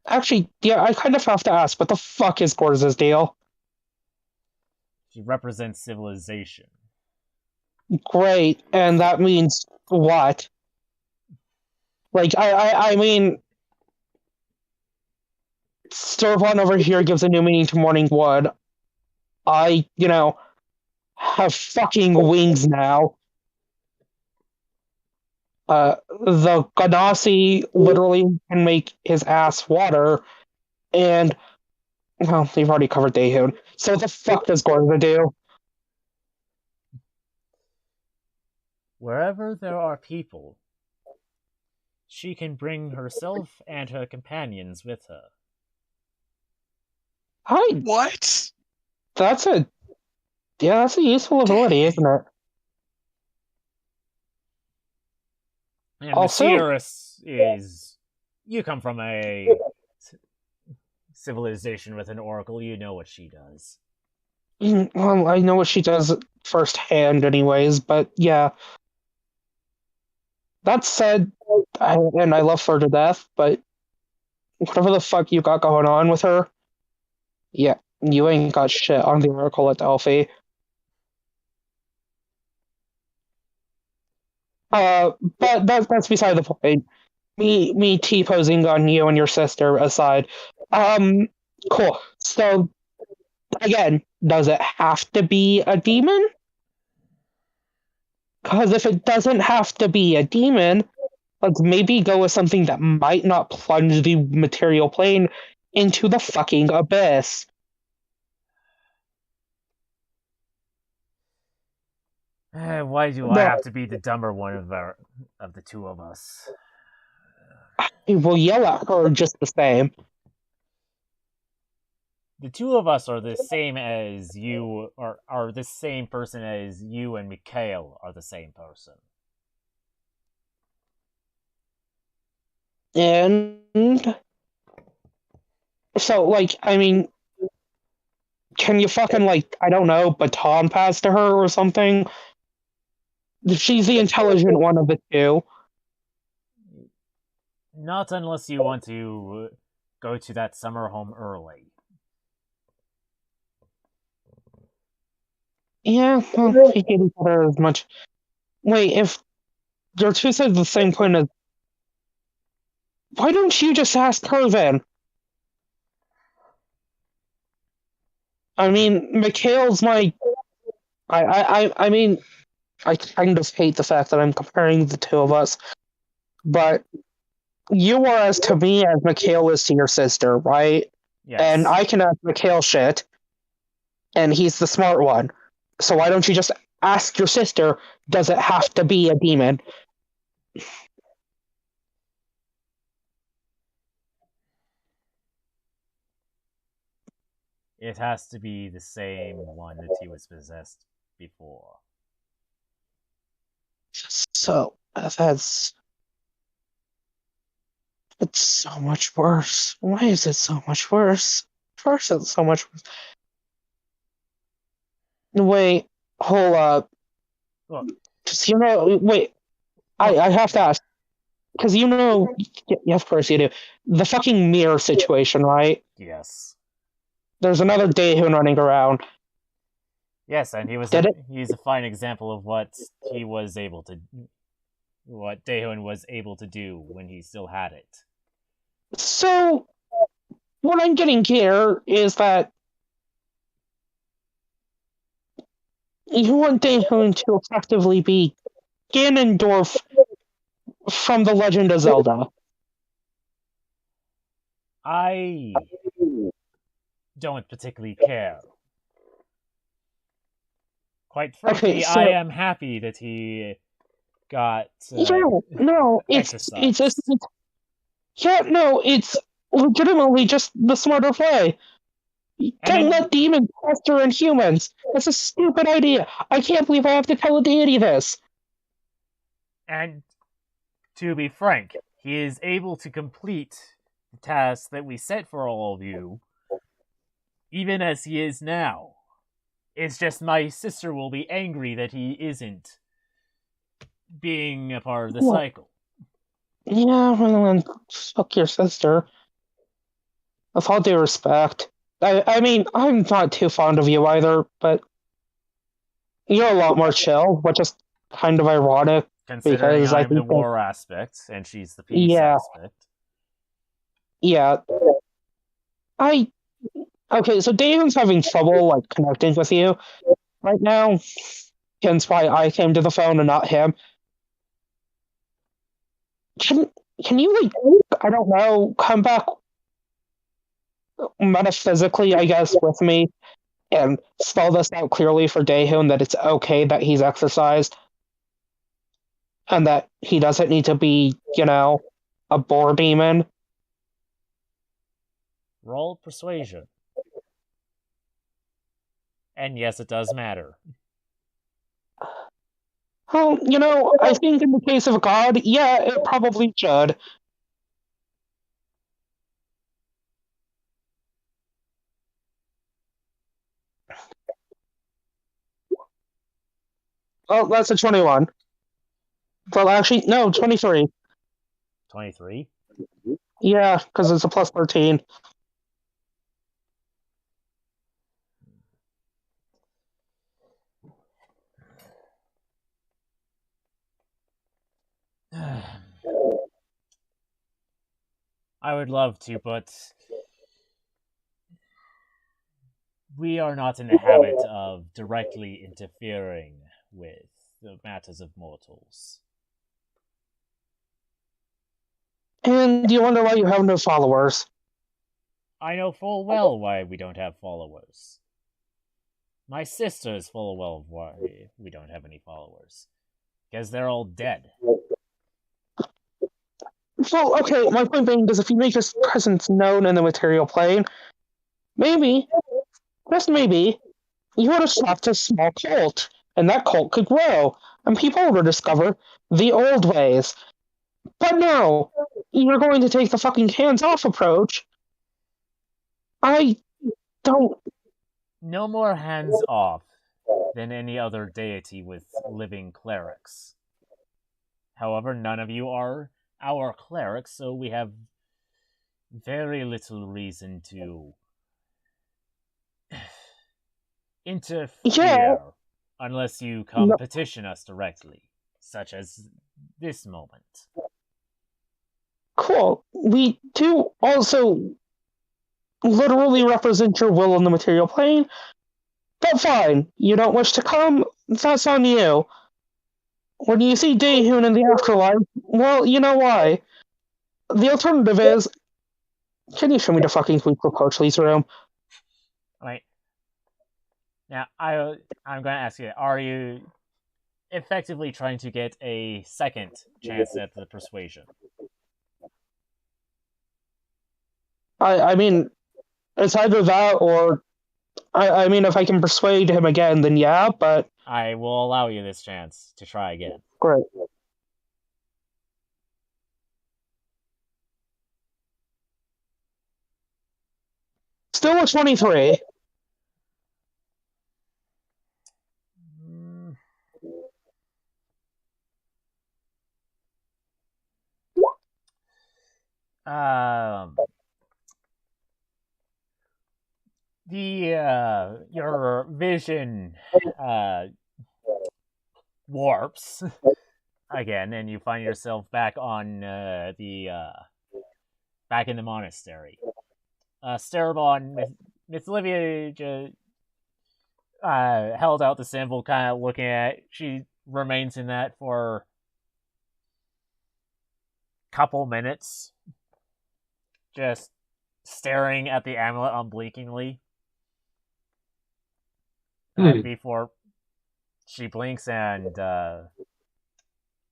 Actually, yeah, I kind of have to ask, what the fuck is Gorza's deal? She represents civilization. Great, and that means what? Like, I mean, Sturvon over here gives a new meaning to Morning Wood. I, have fucking wings now. The Ganassi literally can make his ass water, and, well, we've already covered Daehoon. So what the fuck does Gorza do? Wherever there are people, she can bring herself and her companions with her. What? That's a useful ability, isn't it? And Also- Masiris is... You come from a civilization with an oracle, you know what she does. Well, I know what she does firsthand anyways, but yeah. That said, I love her to death, but whatever the fuck you got going on with her, yeah, you ain't got shit on the Oracle at Delphi. But that's beside the point. Me T-posing on you and your sister aside. Cool. So, again, does it have to be a demon? Because if it doesn't have to be a demon, let's maybe go with something that might not plunge the material plane into the fucking abyss. Why do I have to be the dumber one of the two of us? We'll yell at her just the same. The two of us are the same as you, or are the same person as you and Mikhail are the same person. And so, like, I mean, can you fucking, like, I don't know, baton pass to her or something? She's the intelligent one of the two. Not unless you want to go to that summer home early. Yeah, well, he gave each other as much. Wait, if your two said the same point as. Why don't you just ask her then? I mean, Mikhail's my. I mean, I kind of hate the fact that I'm comparing the two of us, but you are as to me as Mikhail is to your sister, right? Yes. And I can ask Mikhail shit, and he's the smart one. So why don't you just ask your sister, does it have to be a demon? It has to be the same one that he was possessed before. So, it's so much worse. Why is it so much worse? First, it's so much worse. Wait, hold up. Look, Because wait, I have to ask. Because yeah, of course you do. The fucking mirror situation, right? yes. There's another Daehoon running around. Yes, and he's a fine example of what Daehoon was able to do when he still had it. So, what I'm getting here is that you want Daehoon to effectively be Ganondorf from The Legend of Zelda. I don't particularly care. Quite frankly, Okay, I so am happy that he got yeah, no, exercised. yeah, no, it's legitimately just the smarter play. And Don't then, let demons fester in humans. That's a stupid idea. I can't believe I have to tell a deity this. and to be frank, he is able to complete the tasks that we set for all of you, even as he is now. It's just my sister will be angry that he isn't being a part of the Well, cycle. yeah, well, then fuck your sister. With all due respect. I mean, I'm not too fond of you either, but you're a lot more chill, which is kind of ironic Considering because I I'm the think that, war aspect and she's the peace yeah, aspect. yeah. I, okay, so Damon's having trouble, like, connecting with you right now, hence why I came to the phone and not him. Can, can you, like, I don't know, come back metaphysically, I guess, with me and spell this out clearly for Daehoon that it's okay that he's exercised and that he doesn't need to be, a boar demon. Roll persuasion. And yes, it does matter. Well, I think in the case of God, yeah, it probably should. Well, that's a 21. Well, actually, no, 23. 23? Yeah, because it's a plus 13. I would love to, but we are not in the habit of directly interfering with the matters of mortals. And you wonder why you have no followers. I know full well why we don't have followers. My sister is full well why we don't have any followers. Because they're all dead. Well, okay, my point being is if you make his presence known in the material plane, maybe, just maybe, you would have stopped a small cult, and that cult could grow, and people would discover the old ways. But no, you're going to take the fucking hands-off approach. I don't. No more hands off than any other deity with living clerics. However, none of you are our clerics, so we have very little reason to Yeah, interfere unless you come no, petition us directly, such as this moment. cool. We do also literally represent your will in the material plane, but fine. You don't wish to come? That's on you. When you see Daehoon in the afterlife, well, you know why. The alternative is, can you show me the fucking Weekly Coachly's room? Right. Now, I'm going to ask you, are you effectively trying to get a second chance at the persuasion? I mean, it's either that or I mean, if I can persuade him again, then yeah. But I will allow you this chance to try again. great. Still a 23. Um, your vision warps again, and you find yourself back on back in the monastery. Starabon, Miss Olivia held out the symbol, kind of looking at it. She remains in that for a couple minutes, just staring at the amulet unblinkingly. before she blinks and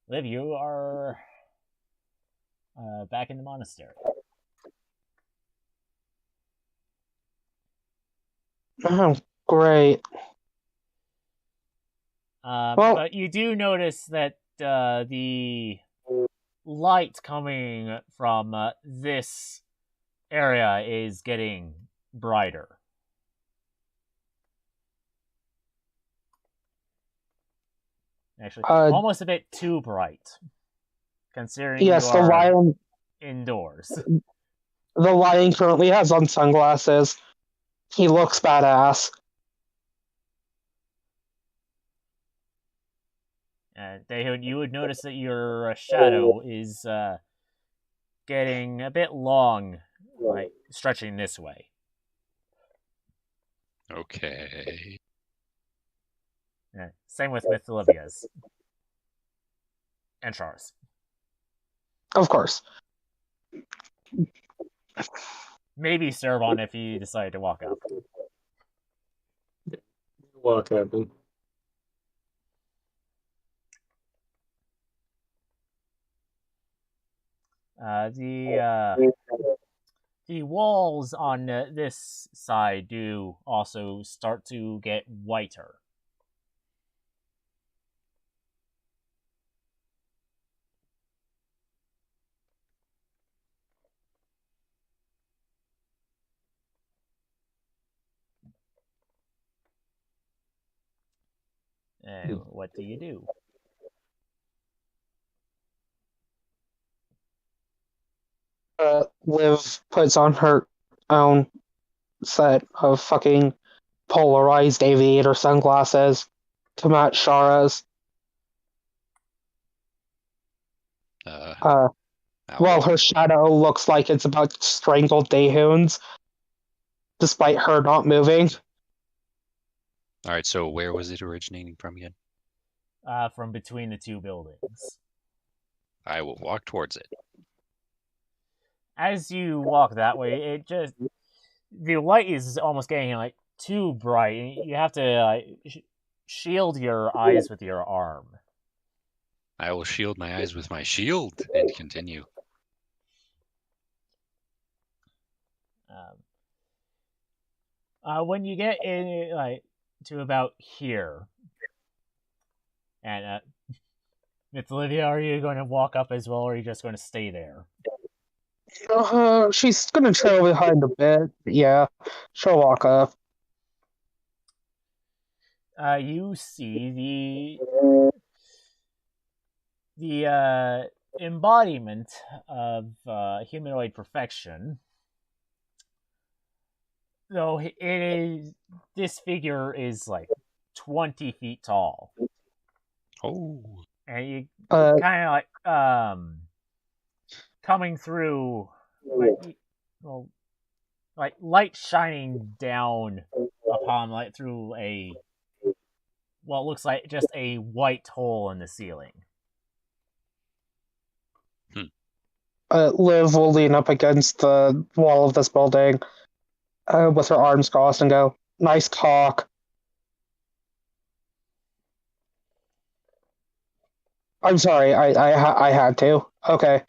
Liv, you are back in the monastery. Oh, great. Well- But you do notice that the light coming from this area is getting brighter. Actually, almost a bit too bright, considering Yes, you the are lion. indoors. The lion currently has on sunglasses. He looks badass. And you would notice that your shadow is getting a bit long, like stretching this way. Okay. Yeah, same with Olivia's and Char's. Of course. Maybe Servon if you decide to walk up. Walk up and The walls on this side do also start to get whiter. And what do you do? Liv puts on her own set of fucking polarized aviator sunglasses to match Shara's. While her shadow looks like it's about to strangle Daehoon's, despite her not moving. All right, so where was it originating from again? From between the two buildings. I will walk towards it. As you walk that way, the light is almost getting like too bright. You have to shield your eyes with your arm. I will shield my eyes with my shield and continue. When you get in to about here, and Miss Olivia, are you going to walk up as well, or are you just going to stay there? She's gonna trail behind a bit. Yeah, she'll walk up. You see the embodiment of humanoid perfection. Though this figure is like 20 feet tall. Oh. And you kind of like coming through like light shining down upon like through what looks like just a white hole in the ceiling. Liv will lean up against the wall of this building with her arms crossed and go, "Nice talk." I'm sorry, I had to. Okay.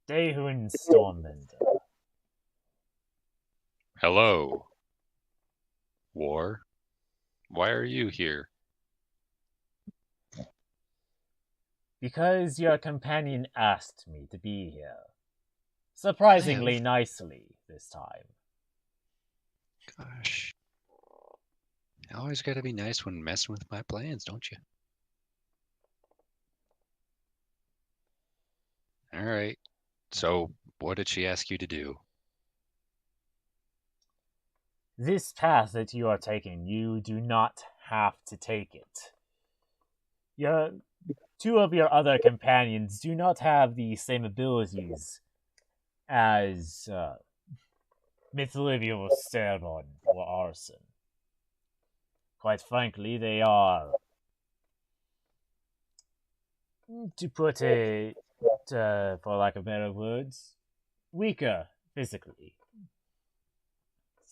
Daehoon Stormwind. Hello. War? Why are you here? Because your companion asked me to be here. Surprisingly nicely this time. Gosh. You always gotta be nice when messing with my plans, don't you? Alright. So, what did she ask you to do? This path that you are taking, you do not have to take it. Two of your other companions do not have the same abilities as Miss Olivia or Sterlon or Arson. Quite frankly, they are, to put it, for lack of better words, weaker physically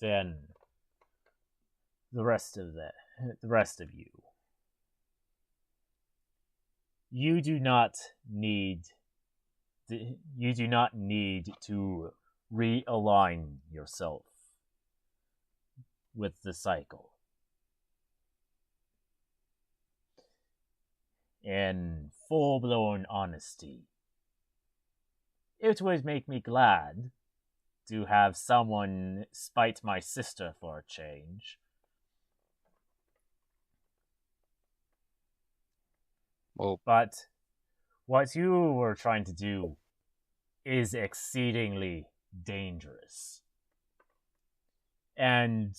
than the rest of you. You do not need to realign yourself with the cycle. In full-blown honesty, it would make me glad to have someone spite my sister for a change. Well, But what you were trying to do is exceedingly dangerous. And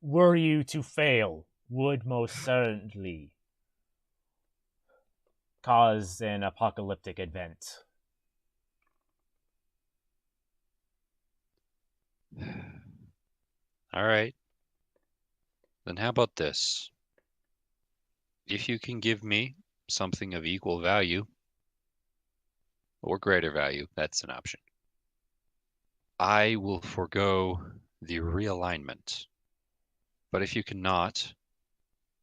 were you to fail, would most certainly cause an apocalyptic event. all right. Then how about this? If you can give me something of equal value or greater value, that's an option. I will forego the realignment. But if you cannot,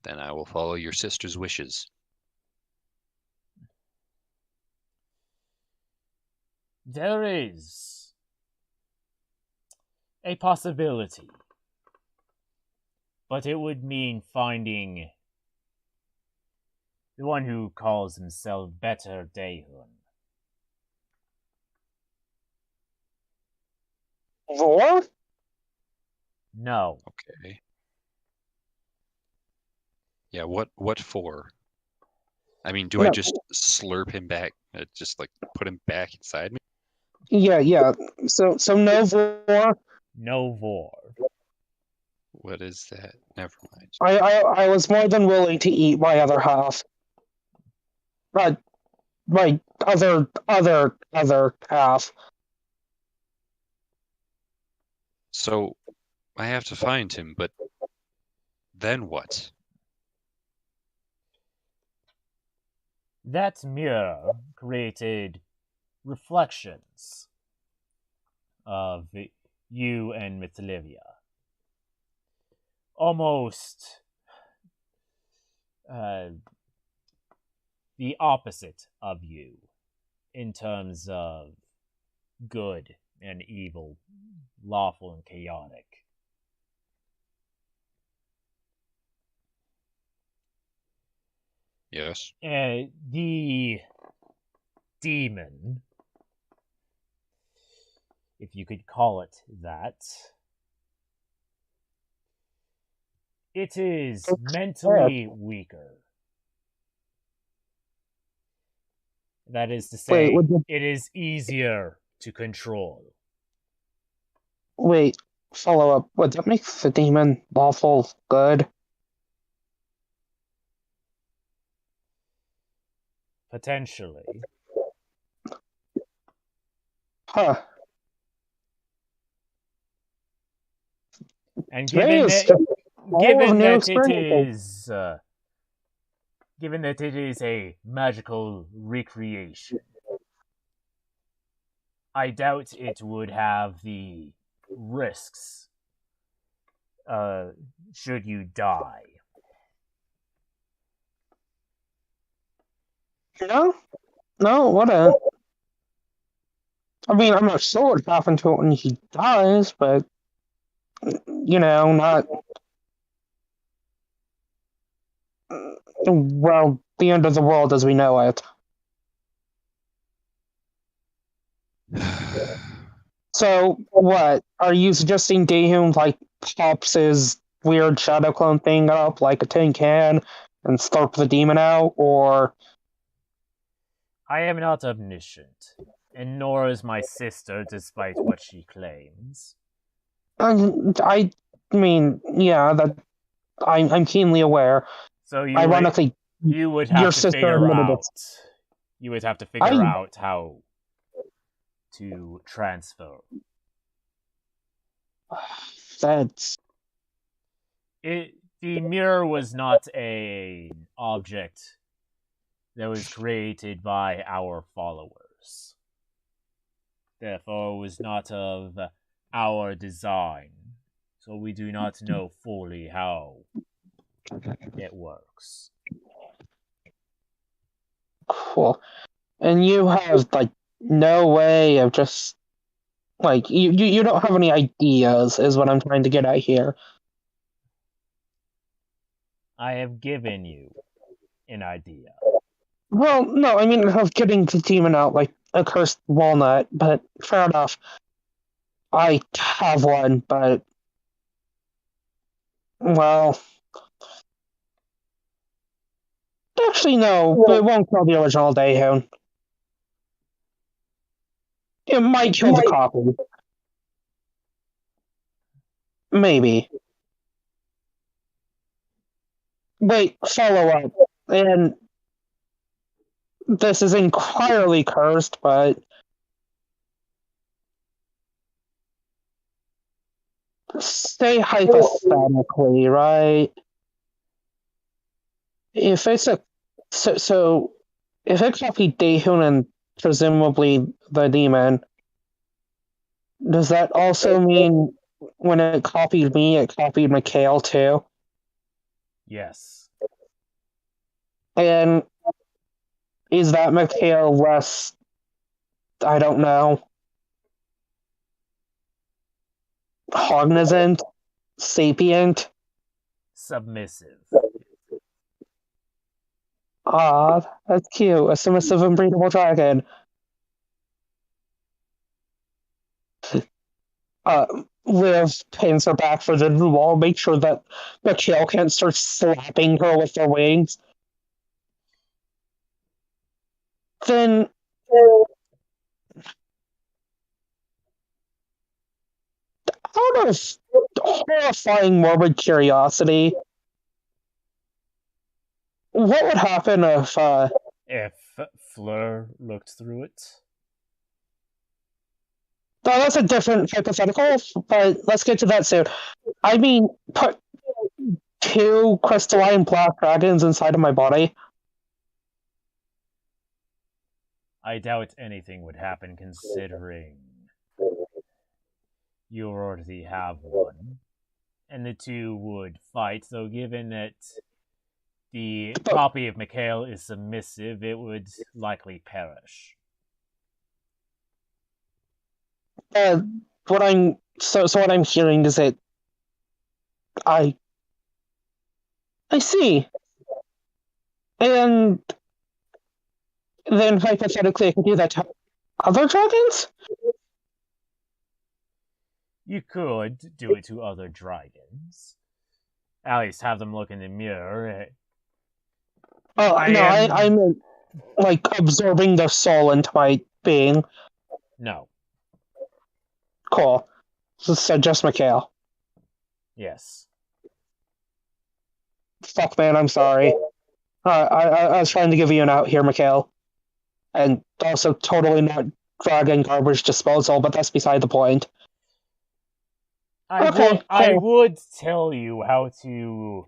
then I will follow your sister's wishes. There is a possibility, but it would mean finding the one who calls himself Better Dayhun. Vor? No. Okay. Yeah, what for? I mean, do I No. just slurp him back? Just like put him back inside me? Yeah. So no Vor. No Vor. What is that? Never mind. I was more than willing to eat my other half. But my other half. So I have to find him, but then what? That mirror created reflections of you and Miss Olivia. Almost the opposite of you in terms of good and evil, lawful and chaotic. Yes. The demon, if you could call it that, it is mentally weaker. That is to say, it is easier to control. Wait, follow up. Would that make the demon lawful good? Potentially. Huh. And Given that it is a magical recreation, I doubt it would have the risks should you die. No, wouldn't. I mean, I'm not sure what happened to it when he dies, but not. Well, the end of the world as we know it. So, what? Are you suggesting Dayhum, pops his weird shadow clone thing up like a tin can and slurp the demon out, or... I am not omniscient, and nor is my sister, despite what she claims. I mean, yeah, that I'm keenly aware. So ironically, you would your have to sister figure admitted out. it. You would have to figure out how to transfer. That's it. The mirror was not an object that was created by our followers. Therefore, it was not of our design, so we do not know fully how it works. Cool. And you have like no way of just like you don't have any ideas, is what I'm trying to get at here. I have given you an idea. Well, no, I mean of getting the demon out like a cursed walnut, but fair enough. I have one, but well, actually no, it won't kill the original Daehoon. It might kill the copy. Maybe. Wait, follow up. And this is entirely cursed, but say hypothetically, right? If it's a so if it copied Daehoon and presumably the demon, does that also mean when it copied me, it copied Mikhail too? Yes. And is that Mikhail less, I don't know, cognizant, sapient? Submissive. Ah, that's cute. A submissive and breedable dragon. Uh, Liv pins her back for the wall, make sure that Mikhail can't start slapping her with their wings. Then out of horrifying morbid curiosity, what would happen If Fleur looked through it, well, that's a different hypothetical, but let's get to that soon. I mean, put two crystalline black dragons inside of my body. I doubt anything would happen considering you already have one. And the two would fight, though given that the copy of Mikhail is submissive, it would likely perish. What I'm what I'm hearing is that I see, and then hypothetically I could do that to other dragons. You could do it to other dragons. At least have them look in the mirror. Oh no, I'm like absorbing their soul into my being. No. Cool. So just Mikhail. Yes. Fuck, man, I'm sorry. I was trying to give you an out here, Mikhail. And also totally not dragon garbage disposal, but that's beside the point. I would tell you how to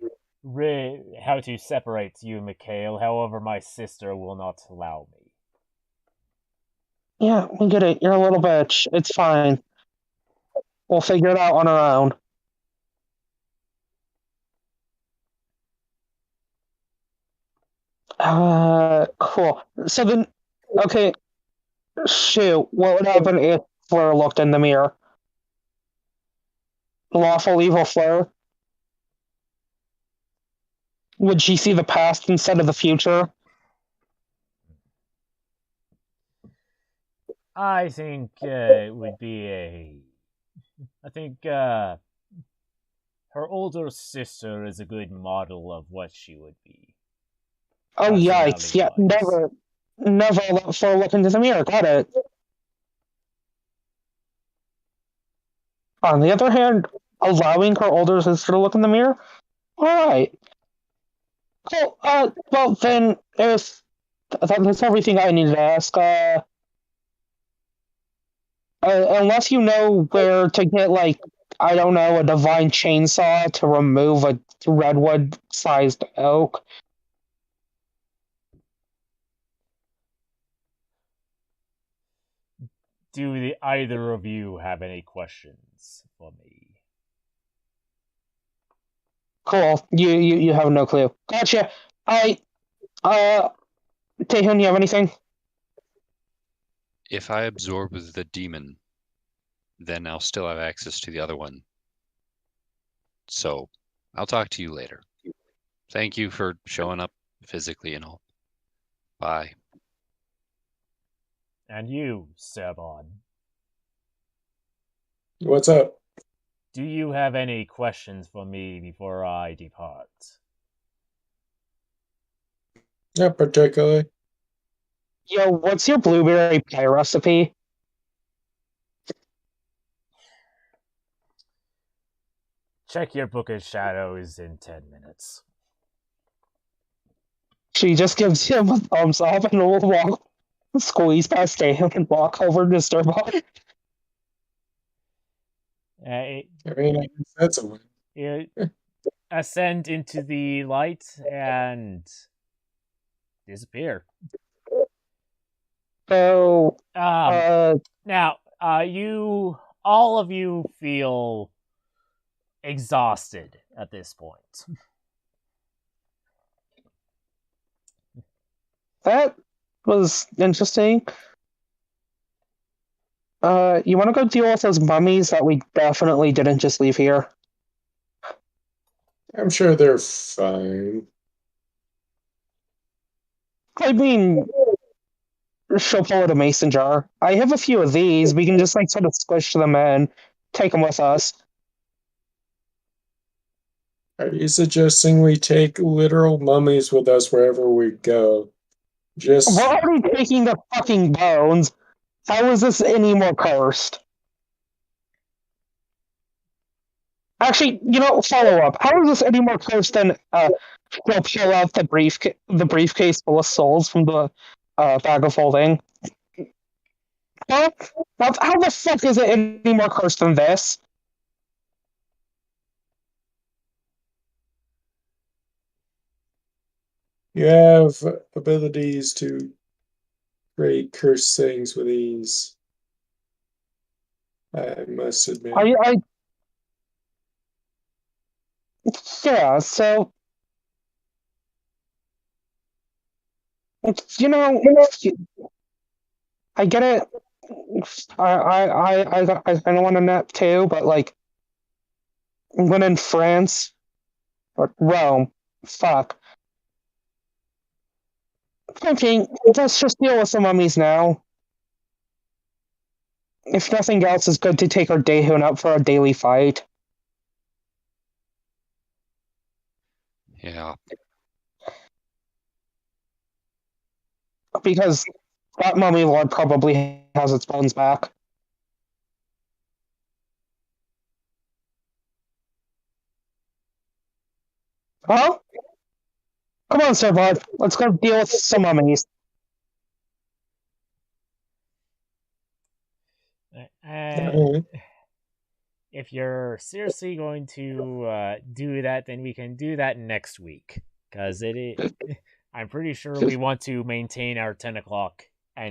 separate you, Mikhail. However, my sister will not allow me. Yeah, we get it. You're a little bitch. It's fine. We'll figure it out on our own. Cool. So then, okay, shoot, what would happen if Fleur looked in the mirror? Lawful evil Fleur? Would she see the past instead of the future? I think it would be I think her older sister is a good model of what she would be. Oh, yikes. Yeah, never let Fleur look into the mirror. Got it. On the other hand, allowing her older sister to look in the mirror? Alright. Cool. Well, then, if that's everything I needed to ask, unless you know where to get, like, I don't know, a divine chainsaw to remove a redwood-sized oak. either of you have any questions for me? Cool. You have no clue. Gotcha. Taehyun, you have anything? If I absorb the demon, then I'll still have access to the other one. So I'll talk to you later. Thank you for showing up physically and all. Bye. And you, Serban, What's up? do you have any questions for me before I depart? Not particularly. Yo, what's your blueberry pie recipe? Check your book of shadows in 10 minutes. She just gives him a thumbs up and will walk, squeeze past Taehyun and walk over to Starbucks. I mean, I guess that's a win. You ascend into the light and disappear. So, Now, you all of you feel exhausted at this point. that was interesting. You want to go deal with those mummies that we definitely didn't just leave here? I'm sure they're fine. I mean, she'll pull out a mason jar. I have a few of these. We can just like sort of squish them in, take them with us. Are you suggesting we take literal mummies with us wherever we go? Just We're already taking the fucking bones. How is this any more cursed? Actually, follow up. How is this any more cursed than she'll pull out the briefcase full of souls from the bag of holding? Huh? How the fuck is it any more cursed than this? you have abilities to create cursed things with ease. I must admit. Yeah, so I get it. I don't want to nap too, but like when in France or Rome, fuck. Okay, let's just deal with the mummies now. If nothing else, it's good to take our Daehun out for a daily fight. Yeah. Because that mummy lord probably has its bones back. Huh? Come on, Sir Bud. Let's go deal with some mummies. And if you're seriously going to do that, then we can do that next week. Because I'm pretty sure we want to maintain our 10 o'clock